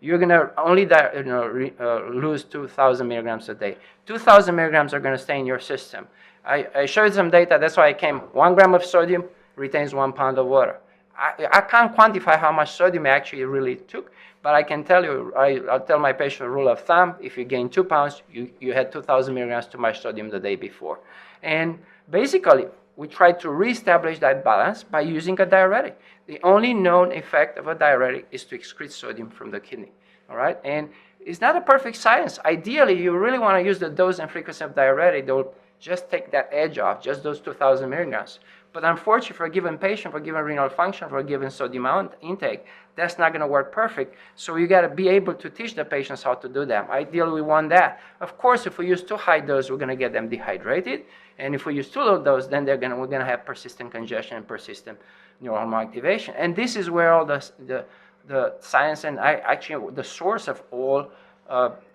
You're going to only lose 2,000 milligrams a day. 2,000 milligrams are going to stay in your system. I showed some data. That's why I came. 1 gram of sodium retains 1 pound of water. I can't quantify how much sodium I actually really took, but I can tell you, I'll tell my patient a rule of thumb. If you gain 2 pounds, you had 2,000 milligrams too much sodium the day before. And basically, we try to reestablish that balance by using a diuretic. The only known effect of a diuretic is to excrete sodium from the kidney, all right? And it's not a perfect science. Ideally, you really want to use the dose and frequency of diuretic that will just take that edge off, just those 2,000 milligrams. But unfortunately, for a given patient, for a given renal function, for a given sodium intake, that's not going to work perfect. So you got to be able to teach the patients how to do that. Ideally, we want that. Of course, if we use too high dose, we're going to get them dehydrated. And if we use too low dose, then we're going to have persistent congestion and persistent neurohormonal activation. And this is where all the science and actually the source of all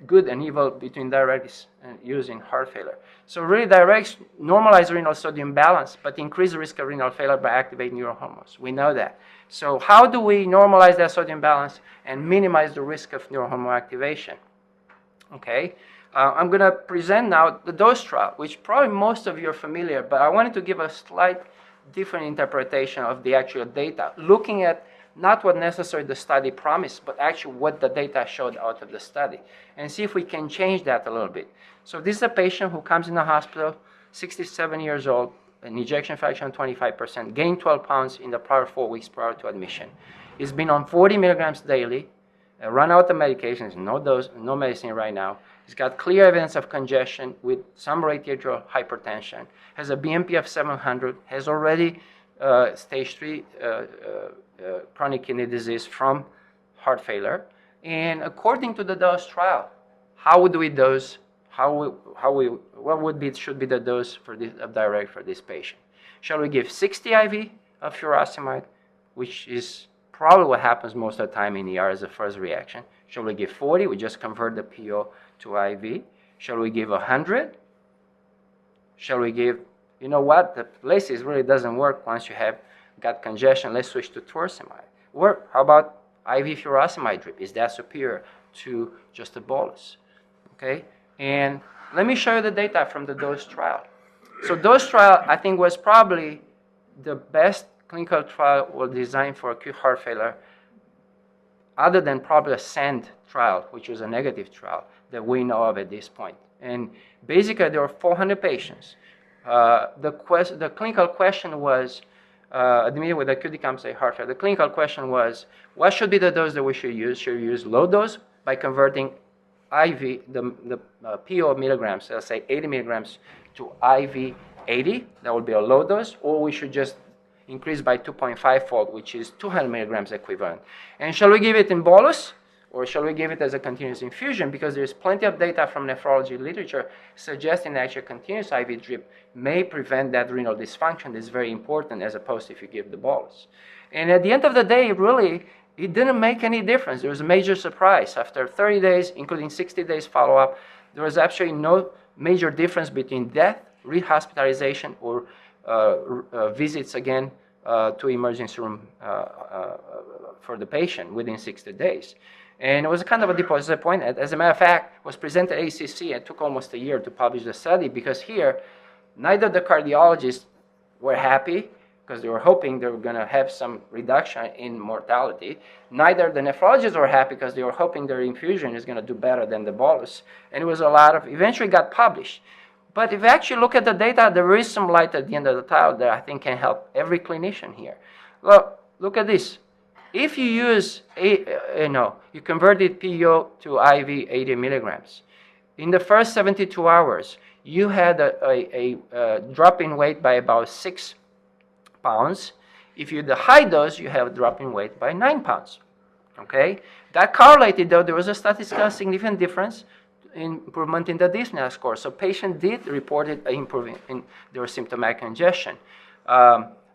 good and evil between diuretics and using heart failure. So really diuretics normalize renal sodium balance, but increase the risk of renal failure by activating neurohormones. We know that. So how do we normalize that sodium balance and minimize the risk of neurohormone activation? Okay, I'm going to present now the dose trial, which probably most of you are familiar, but I wanted to give a slight different interpretation of the actual data, looking at not what necessarily the study promised, but actually what the data showed out of the study, and see if we can change that a little bit. So this is a patient who comes in the hospital, 67 years old, an ejection fraction of 25%, gained 12 pounds in the prior 4 weeks prior to admission. He's been on 40 milligrams daily, run out of medications, no dose, no medicine right now. He's got clear evidence of congestion with some rate atrial hypertension, has a BNP of 700, has already stage 3 chronic kidney disease from heart failure. And according to the dose trial, how would we dose? What should be the dose for this of diuretic for this patient? Shall we give 60 IV of furosemide, which is probably what happens most of the time in ER as a first reaction? Shall we give 40? We just convert the PO to IV. Shall we give 100? Shall we give, you know what, the laces really doesn't work once you have got congestion. Let's switch to torsemide. Or how about IV furosemide drip? Is that superior to just a bolus? Okay, and let me show you the data from the dose trial. So dose trial, I think, was probably the best clinical trial was designed for acute heart failure, other than probably a SAND trial, which was a negative trial that we know of at this point. And basically, there were 400 patients. The clinical question was, admitted with acute decompensated heart failure. The clinical question was, what should be the dose that we should use? Should we use low dose by converting IV, the PO milligrams, let's say 80 milligrams to IV 80, that would be a low dose, or we should just increase by 2.5-fold, which is 200 milligrams equivalent. And shall we give it in bolus, or shall we give it as a continuous infusion? Because there's plenty of data from nephrology literature suggesting that actually continuous IV drip may prevent that renal dysfunction that's very important, as opposed to if you give the bolus. And at the end of the day, really, it didn't make any difference. There was a major surprise. After 30 days, including 60 days follow-up, there was absolutely no major difference between death, rehospitalization, or visits again to emergency room for the patient within 60 days. And it was kind of a disappointment. As a matter of fact, it was presented at ACC. It took almost a year to publish the study, because here, neither the cardiologists were happy, because they were hoping they were going to have some reduction in mortality. Neither the nephrologists were happy, because they were hoping their infusion is going to do better than the bolus. And it was a lot of, eventually got published. But if you actually look at the data, there is some light at the end of the tunnel that I think can help every clinician here. Look at this. If you use, you converted PO to IV 80 milligrams, in the first 72 hours, you had a drop in weight by about 6 pounds. If you the high dose, you have a drop in weight by 9 pounds. Okay? That correlated, though, there was a statistically significant difference improvement in the dyspnea score. So patient did report an improvement in their symptomatic congestion.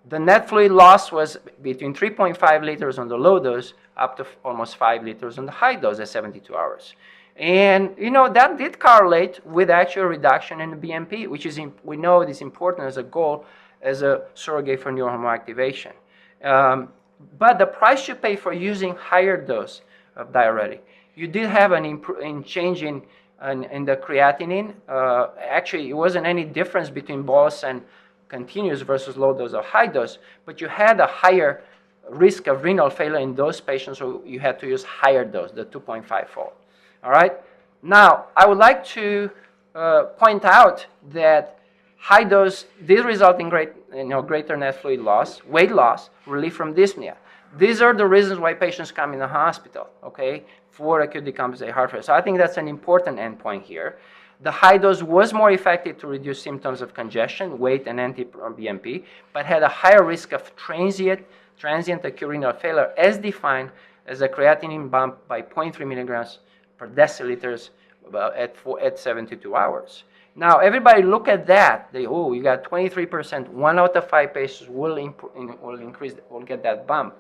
The net fluid loss was between 3.5 liters on the low dose up to almost 5 liters on the high dose at 72 hours. And, that did correlate with actual reduction in the BNP, which is, we know it is important as a goal, as a surrogate for neurohormone activation. But the price you pay for using higher dose of diuretic, you did have an change in the creatinine. Actually, it wasn't any difference between bolus and continuous versus low dose or high dose, but you had a higher risk of renal failure in those patients, so you had to use higher dose, the 2.5-fold. All right? Now, I would like to point out that high dose did result in greater net fluid loss, weight loss, relief from dyspnea. These are the reasons why patients come in the hospital, okay, for acute decompensated heart failure. So I think that's an important endpoint here. The high dose was more effective to reduce symptoms of congestion, weight, and anti-BNP, but had a higher risk of transient acute renal failure, as defined as a creatinine bump by 0.3 milligrams per deciliters at 72 hours. Now, everybody look at that. You got 23%. 1 out of 5 patients will get that bump.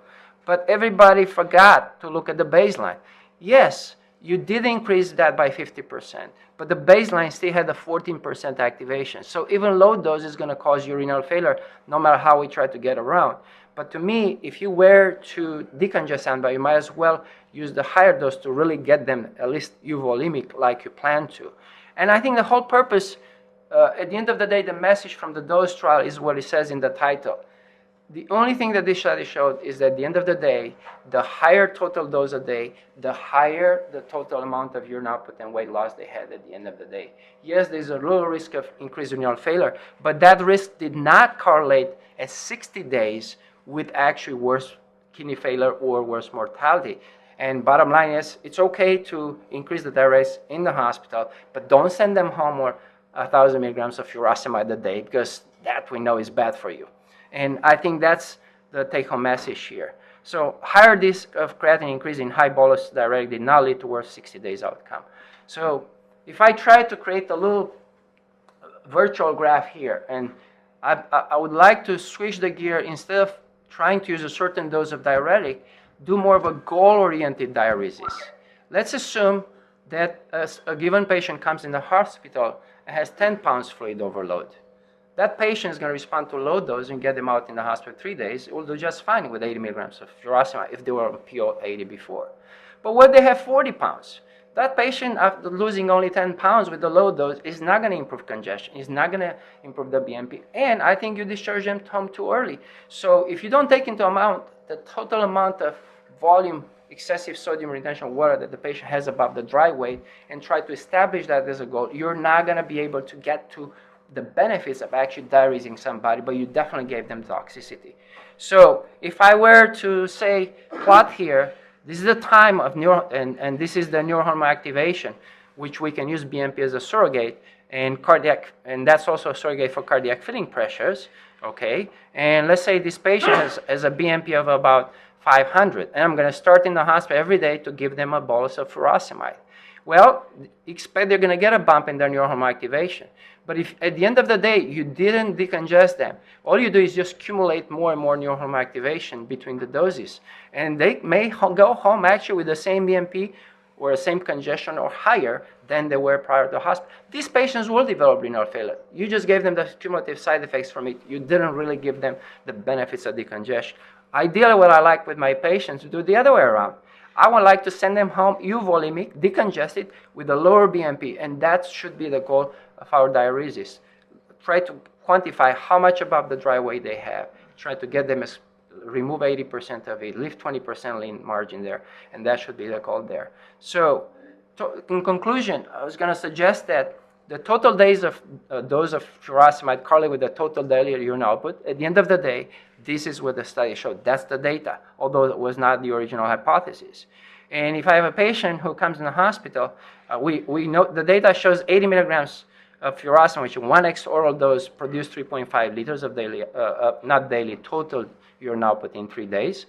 But everybody forgot to look at the baseline. Yes, you did increase that by 50%, but the baseline still had a 14% activation. So even low dose is going to cause renal failure, no matter how we try to get around. But to me, if you were to decongest somebody, you might as well use the higher dose to really get them at least euvolemic like you plan to. And I think the whole purpose, at the end of the day, the message from the dose trial is what it says in the title. The only thing that this study showed is that at the end of the day, the higher total dose a day, the higher the total amount of urine output and weight loss they had at the end of the day. Yes, there's a little risk of increased renal failure, but that risk did not correlate at 60 days with actually worse kidney failure or worse mortality. And bottom line is, it's okay to increase the diuretics in the hospital, but don't send them home with 1,000 milligrams of furosemide a day, because that we know is bad for you. And I think that's the take-home message here. So higher risk of creatinine increase in high bolus diuretic did not lead to worse 60 days outcome. So if I try to create a little virtual graph here, and I would like to switch the gear, instead of trying to use a certain dose of diuretic, do more of a goal-oriented diuresis. Let's assume that a given patient comes in the hospital and has 10 pounds fluid overload. That patient is going to respond to low dose and get them out in the hospital 3 days. It will do just fine with 80 milligrams of furosemide if they were on PO 80 before. But when they have 40 pounds, that patient, after losing only 10 pounds with the low dose, is not going to improve congestion. Is not going to improve the BNP. And I think you discharge them home too early. So if you don't take into account the total amount of volume, excessive sodium retention water that the patient has above the dry weight, and try to establish that as a goal, you're not going to be able to get to the benefits of actually diuresing somebody, but you definitely gave them toxicity. So if I were to say, plot here, this is the time of and this is the neurohormonal activation, which we can use BNP as a surrogate, and cardiac, and that's also a surrogate for cardiac filling pressures, okay? And let's say this patient has a BNP of about 500, and I'm going to start in the hospital every day to give them a bolus of furosemide. Well, expect they're going to get a bump in their neurohormonal activation. But if at the end of the day you didn't decongest them, all you do is just accumulate more and more neurohormonal activation between the doses. And they may go home actually with the same BNP or the same congestion or higher than they were prior to the hospital. These patients will develop renal failure. You just gave them the cumulative side effects from it. You didn't really give them the benefits of decongestion. Ideally, what I like with my patients to do the other way around. I would like to send them home euvolemic, decongested, with a lower BNP, and that should be the goal of our diuresis. Try to quantify how much above the dry weight they have. Try to get them, remove 80% of it, leave 20% lean margin there, and that should be the goal there. So, in conclusion, I was going to suggest that the total days of dose of furosemide correlate with the total daily urine output. At the end of the day, this is what the study showed. That's the data, although it was not the original hypothesis. And if I have a patient who comes in the hospital, we know the data shows 80 milligrams of furosemide, which 1x oral dose produced 3.5 liters of daily, not daily, total urine output in 3 days.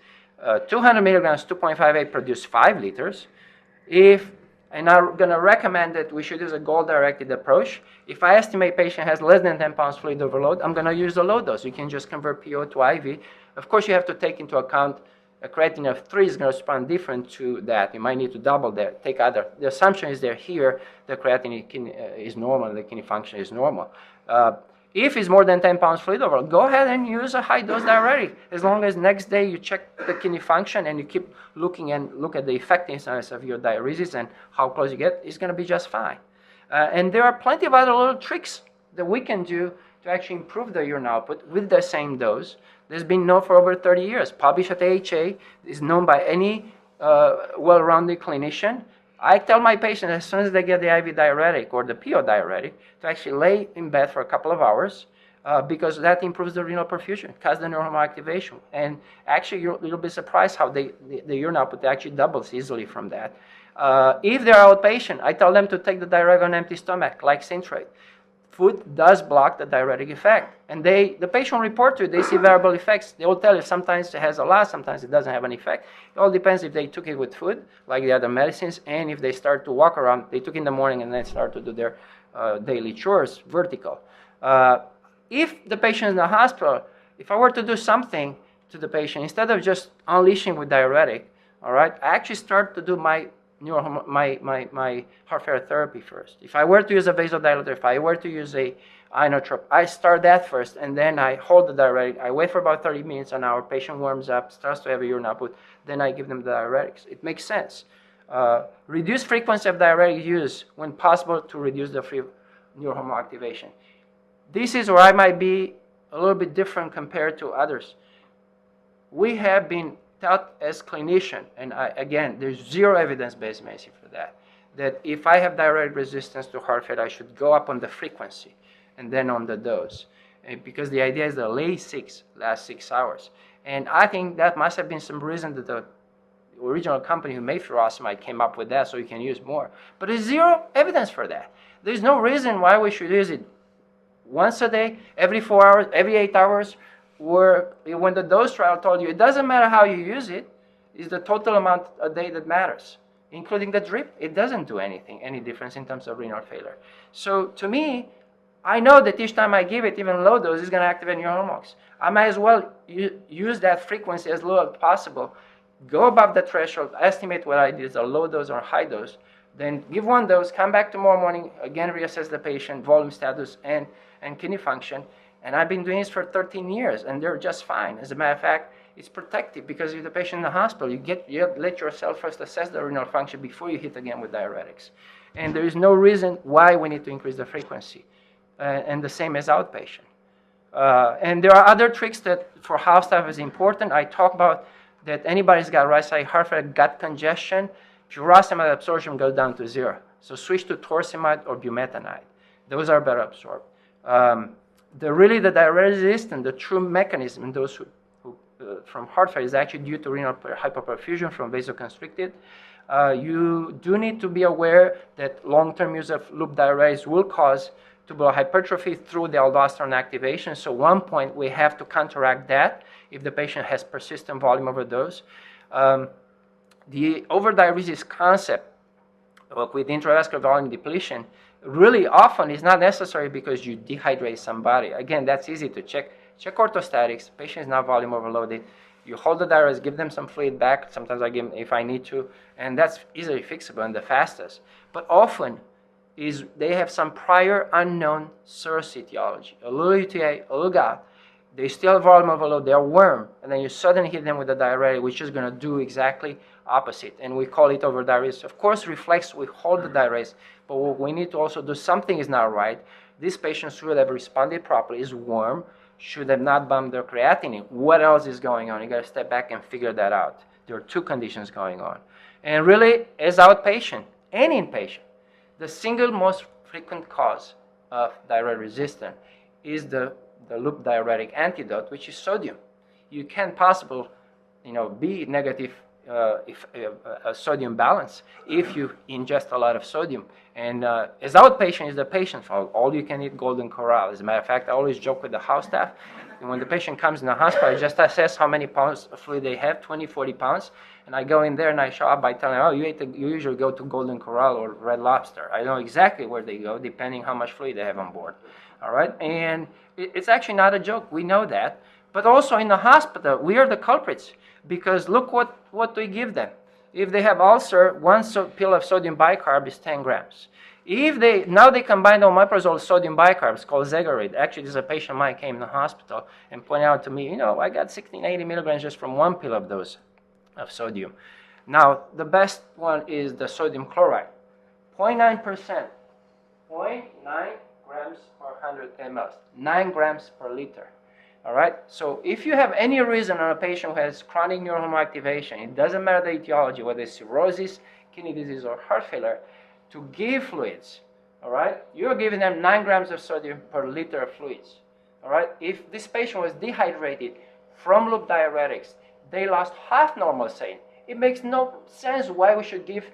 200 milligrams, 2.58 produced 5 liters. And I'm going to recommend that we should use a goal-directed approach. If I estimate patient has less than 10 pounds fluid overload, I'm going to use the low dose. You can just convert PO to IV. Of course, you have to take into account a creatinine of 3 is going to respond different to that. You might need to double that. Take other. The assumption is that here the creatinine is normal, the kidney function is normal. If it's more than 10 pounds fluid overload, go ahead and use a high-dose diuretic. As long as next day you check the kidney function and you keep looking and look at the effectiveness of your diuresis and how close you get, it's going to be just fine. And there are plenty of other little tricks that we can do to actually improve the urine output with the same dose. There's been known for over 30 years. Published at AHA, is known by any well-rounded clinician. I tell my patients as soon as they get the IV diuretic or the PO diuretic to actually lay in bed for a couple of hours because that improves the renal perfusion, causes the neurohormonal activation. And actually, you'll be surprised how the urine output actually doubles easily from that. If they're outpatient, I tell them to take the diuretic on empty stomach, like Syntrate. Food does block the diuretic effect. And the patient will report to you, they see variable effects. They will tell you sometimes it has a lot, sometimes it doesn't have an effect. It all depends if they took it with food, like the other medicines, and if they start to walk around, they took in the morning and then start to do their daily chores, vertical. If the patient is in the hospital, if I were to do something to the patient, instead of just unleashing with diuretic, all right, I actually start to do my my heart failure therapy first. If I were to use a vasodilator, if I were to use a inotrope, I start that first, and then I hold the diuretic. I wait for about 30 minutes, an hour. Patient warms up, starts to have a urine output. Then I give them the diuretics. It makes sense. Reduce frequency of diuretic use when possible to reduce the free neurohormonal activation. This is where I might be a little bit different compared to others. We have been taught as clinician, and again, there's zero evidence-based medicine for that if I have diuretic resistance to heart failure, I should go up on the frequency and then on the dose. Because the idea is the last 6 hours. And I think that must have been some reason that the original company who made furosemide came up with that so you can use more. But there's zero evidence for that. There's no reason why we should use it once a day, every 4 hours, every 8 hours, where when the dose trial told you it doesn't matter how you use it, it's the total amount a day that matters, including the drip. It doesn't do any difference in terms of renal failure. So to me, I know that each time I give it, even low dose, it's going to activate neurohormones. I might as well use that frequency as low as possible, go above the threshold, estimate whether it is a low dose or high dose, then give one dose, come back tomorrow morning, again reassess the patient, volume status, and kidney function. And I've been doing this for 13 years, and they're just fine. As a matter of fact, it's protective because if the patient in the hospital, you let yourself first assess the renal function before you hit again with diuretics. And there is no reason why we need to increase the frequency. And the same as outpatient. And there are other tricks that for house staff is important. I talk about that anybody's got right side heart failure, gut congestion, furosemide absorption goes down to 0. So switch to torsemide or bumetanide. Those are better absorbed. The diuretic resistance, the true mechanism in those who from heart failure is actually due to renal hypoperfusion from vasoconstricted. You do need to be aware that long-term use of loop diuretics will cause tubular hypertrophy through the aldosterone activation. So at one point, we have to counteract that if the patient has persistent volume overdose. The overdiuresis concept with intravascular volume depletion really often is not necessary because you dehydrate somebody. Again, that's easy to check. Check orthostatics. Patient is not volume overloaded. You hold the diuretics, give them some fluid back. Sometimes I give them if I need to. And that's easily fixable and the fastest. But often, they have some prior unknown source etiology, a little UTI, a little gout. They still have volume overload, they're warm, and then you suddenly hit them with a diuretic, which is going to do exactly opposite, and we call it overdiuresis. Of course, reflex, we hold the diuretic, but what we need to also do, something is not right. This patient should have responded properly, is warm, should have not bumped their creatinine. What else is going on? You got to step back and figure that out. There are two conditions going on. And really, as outpatient and inpatient, the single most frequent cause of diuretic resistance is the loop diuretic antidote, which is sodium. You can't possibly, be negative a sodium balance if you ingest a lot of sodium. And as outpatient is the patient's fault. All you can eat Golden Corral. As a matter of fact, I always joke with the house staff. And when the patient comes in the hospital, I just assess how many pounds of fluid they have, 20, 40 pounds. And I go in there and I show up by telling them, you usually go to Golden Corral or Red Lobster. I know exactly where they go, depending how much fluid they have on board. All right? And it's actually not a joke. We know that. But also in the hospital, we are the culprits because look what we give them. If they have ulcer, one pill of sodium bicarb is 10 grams. Now they combine the omeprazole sodium bicarbs called Zegarid. Actually, there's a patient of mine came in the hospital and pointed out to me, I got 1680 milligrams just from one pill of those of sodium. Now, the best one is the sodium chloride, 0.9%, 0.9 grams per 100 ml, 9 grams per liter. All right. So if you have any reason on a patient who has chronic neurohormonal activation, it doesn't matter the etiology, whether it's cirrhosis, kidney disease, or heart failure, to give fluids, all right, you're giving them 9 grams of sodium per liter of fluids, all right? If this patient was dehydrated from loop diuretics, they lost half normal saline. It makes no sense why we should give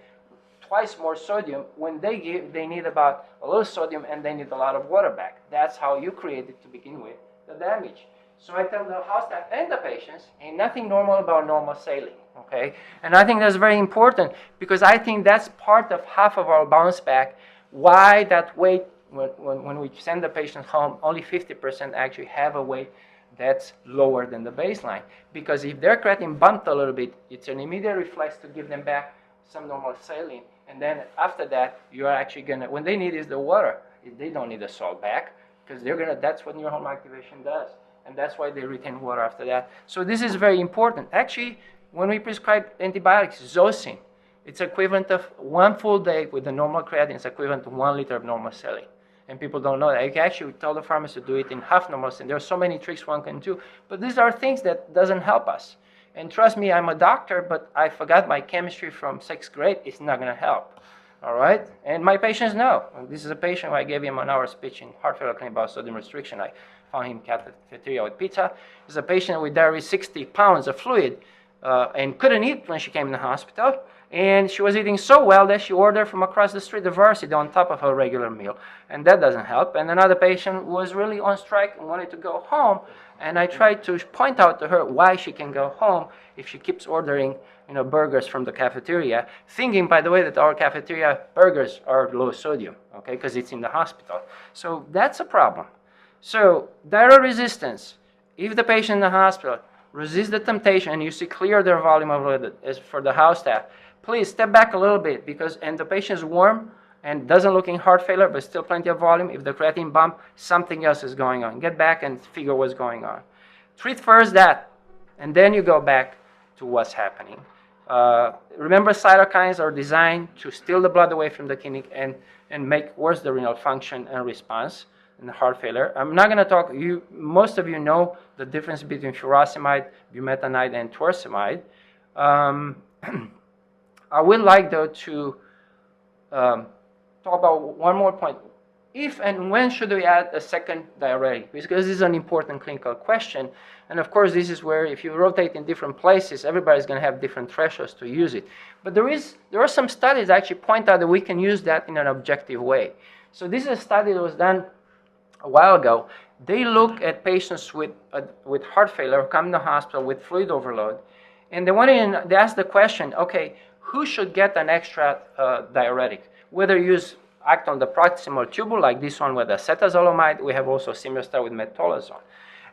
twice more sodium when they need about a little sodium and they need a lot of water back. That's how you created to begin with the damage. So I tell the house staff and the patients, ain't nothing normal about normal saline, okay? And I think that's very important because I think that's part of half of our bounce back, why that weight, when we send the patients home, only 50% actually have a weight that's lower than the baseline. Because if their creatinine bumped a little bit, it's an immediate reflex to give them back some normal saline, and then after that, you're actually gonna, when they need is the water, they don't need the salt back, because that's what neurohormonal activation does. And that's why they retain water after that. So this is very important. Actually, when we prescribe antibiotics, Zosyn, it's equivalent of 1 full day with the normal creatinine is equivalent to 1 liter of normal saline. And people don't know that. You can actually tell the pharmacist to do it in half normal saline. There are so many tricks one can do, but these are things that doesn't help us. And trust me, I'm a doctor, but I forgot my chemistry from 6th grade. It's not going to help. All right? And my patients know. This is a patient who I gave him an hour speech in heart failure clinic about sodium restriction. I found him cafeteria with pizza. He's a patient with diarrhea, 60 pounds of fluid, and couldn't eat when she came in the hospital. And she was eating so well that she ordered from across the street the varsity on top of her regular meal. And that doesn't help. And another patient was really on strike and wanted to go home. And I tried to point out to her why she can go home if she keeps ordering burgers from the cafeteria, thinking, by the way, that our cafeteria burgers are low sodium, okay, because it's in the hospital. So that's a problem. So diarrhea resistance, if the patient in the hospital resists the temptation and you see clear their volume of fluid, as for the house staff, please step back a little bit, and the patient is warm and doesn't look in heart failure, but still plenty of volume. If the creatinine bump, something else is going on. Get back and figure what's going on. Treat first that, and then you go back to what's happening. Remember, cytokines are designed to steal the blood away from the kidney and make worse the renal function and response in the heart failure. I'm not going to talk, most of you know the difference between furosemide, bumetanide, and torsemide. I would like, though, to talk about one more point. If and when should we add a second diuretic? Because this is an important clinical question. And of course, this is where if you rotate in different places, everybody's going to have different thresholds to use it. But there are some studies that actually point out that we can use that in an objective way. So this is a study that was done a while ago. They look at patients with heart failure who come to the hospital with fluid overload. And they asked the question, okay, who should get an extra diuretic? Whether you act on the proximal tubule, like this one with acetazolamide. We have also a similar study with metolazone.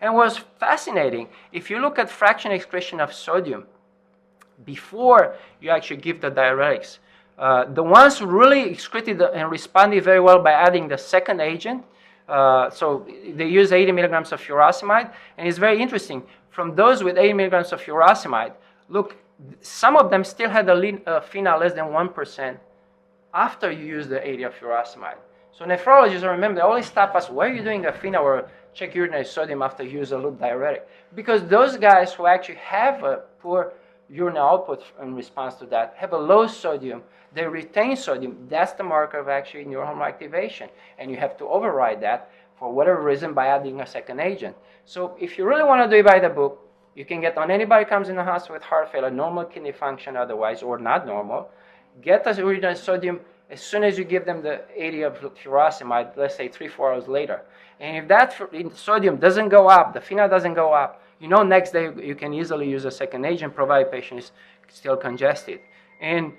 And it was fascinating. If you look at fraction excretion of sodium before you actually give the diuretics, the ones who really excreted and responded very well by adding the second agent, so they use 80 milligrams of furosemide, and it's very interesting. From those with 80 milligrams of furosemide, look, some of them still had a FeNA less than 1% after you use the 80 of furosemide. So nephrologists, remember, they always stop us, why are you doing a FeNA or check urinary sodium after you use a loop diuretic? Because those guys who actually have a poor urinary output in response to that have a low sodium, they retain sodium. That's the marker of actually neurohormonal activation. And you have to override that for whatever reason by adding a second agent. So if you really want to do it by the book, you can get on anybody comes in the hospital with heart failure, normal kidney function otherwise, or not normal, get the urinary sodium as soon as you give them the 80 of furosemide, let's say 3-4 hours later. And if that sodium doesn't go up, the FeNA doesn't go up, next day you can easily use a second agent provided patient is still congested. And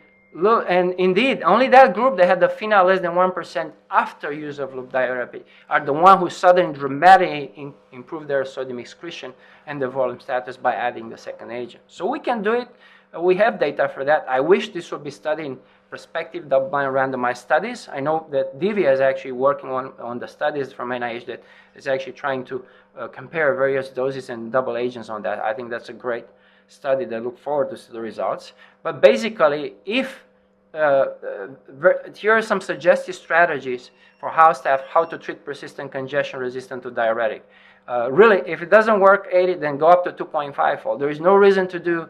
indeed, only that group that had the FeNA less than 1% after use of loop diuretic are the one who suddenly dramatically improve their sodium excretion and the volume status by adding the second agent. So we can do it. We have data for that. I wish this would be studied in prospective double-blind randomized studies. I know that Divya is actually working on the studies from NIH that is actually trying to compare various doses and double agents on that. I think that's a great study that I look forward to the results. But basically, if here are some suggested strategies for house staff how to treat persistent congestion resistant to diuretic. Really, if it doesn't work 80, then go up to 2.5-fold. There is no reason to do,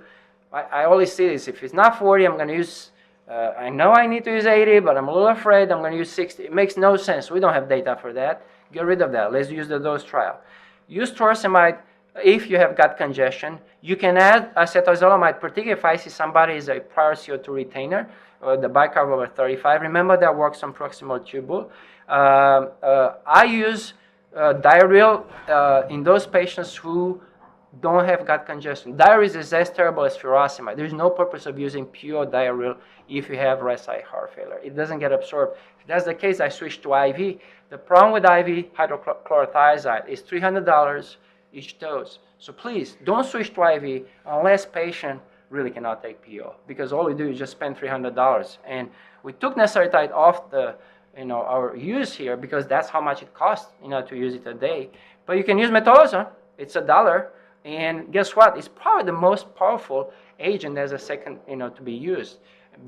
I always say this, if it's not 40, I'm going to use, I know I need to use 80, but I'm a little afraid I'm going to use 60. It makes no sense. We don't have data for that. Get rid of that. Let's use the dose trial. Use torsemide if you have gut congestion. You can add acetazolamide, particularly if I see somebody is a prior CO2 retainer, or the bicarb over 35. Remember that works on proximal tubule. I use diureal in those patients who don't have gut congestion. Diuresis is as terrible as furosemide. There's no purpose of using pure diureal if you have right-side heart failure. It doesn't get absorbed. If that's the case, I switch to IV. The problem with IV hydrochlorothiazide is $300 each dose. So please, don't switch to IV unless patient really cannot take PO, because all we do is just spend $300. And we took necessary off the, our use here, because that's how much it costs, to use it a day. But you can use metolazone. It's $1. And guess what? It's probably the most powerful agent as a second, to be used.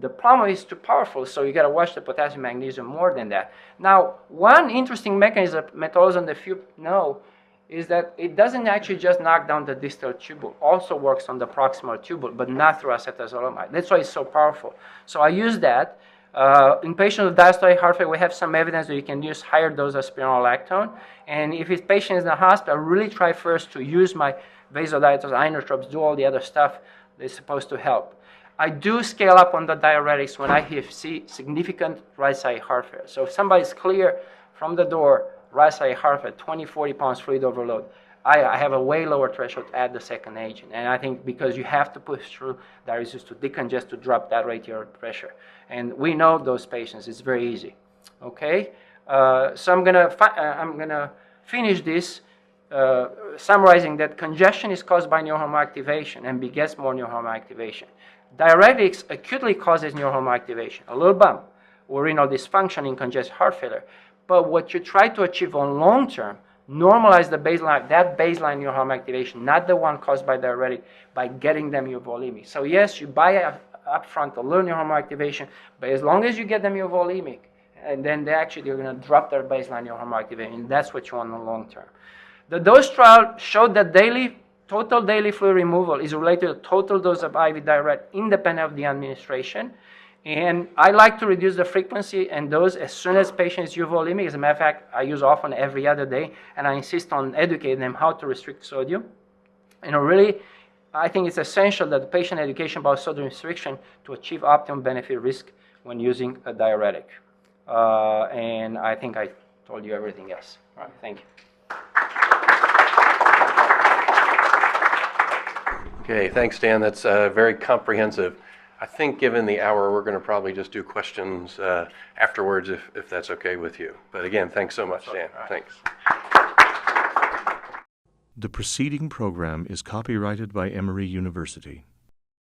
The problem is too powerful, so you got to watch the potassium magnesium more than that. Now, one interesting mechanism of metolazone that few know is that it doesn't actually just knock down the distal tubule. Also works on the proximal tubule, but not through acetazolamide. That's why it's so powerful. So I use that. In patients with diastolic heart failure, we have some evidence that you can use higher dose of spironolactone. And if a patient is in the hospital, I really try first to use my vasodilators, inotropes, do all the other stuff that's supposed to help. I do scale up on the diuretics when I see significant right-side heart failure. So if somebody's clear from the door, right-side heart failure, 20, 40 pounds fluid overload, I have a way lower threshold to add the second agent. And I think because you have to push through diuresis to decongest to drop that radial pressure. And we know those patients. It's very easy. Okay? So I'm gonna finish this summarizing that congestion is caused by neurohormonal activation and begets more neurohormonal activation. Diuretics acutely causes neurohormonal activation, a little bump, or renal dysfunction in congestive heart failure. But what you try to achieve on long term, normalize the baseline, that baseline neurohormonal activation, not the one caused by diuretic, by getting them euvolemic. So yes, you buy upfront a little neurohormonal activation, but as long as you get them euvolemic, and then they're going to drop their baseline neurohormonal activation. And that's what you want in the long term. The dose trial showed that total daily fluid removal is related to total dose of IV diuretic independent of the administration. And I like to reduce the frequency and dose as soon as patient is euvolemic. As a matter of fact, I use often every other day, and I insist on educating them how to restrict sodium. Really, I think it's essential that the patient education about sodium restriction to achieve optimum benefit risk when using a diuretic. And I think I told you everything else. All right, thank you. Okay, thanks, Dan. That's very comprehensive. I think given the hour, we're going to probably just do questions afterwards if that's okay with you. But again, thanks so much, Dan. Thanks. The preceding program is copyrighted by Emory University.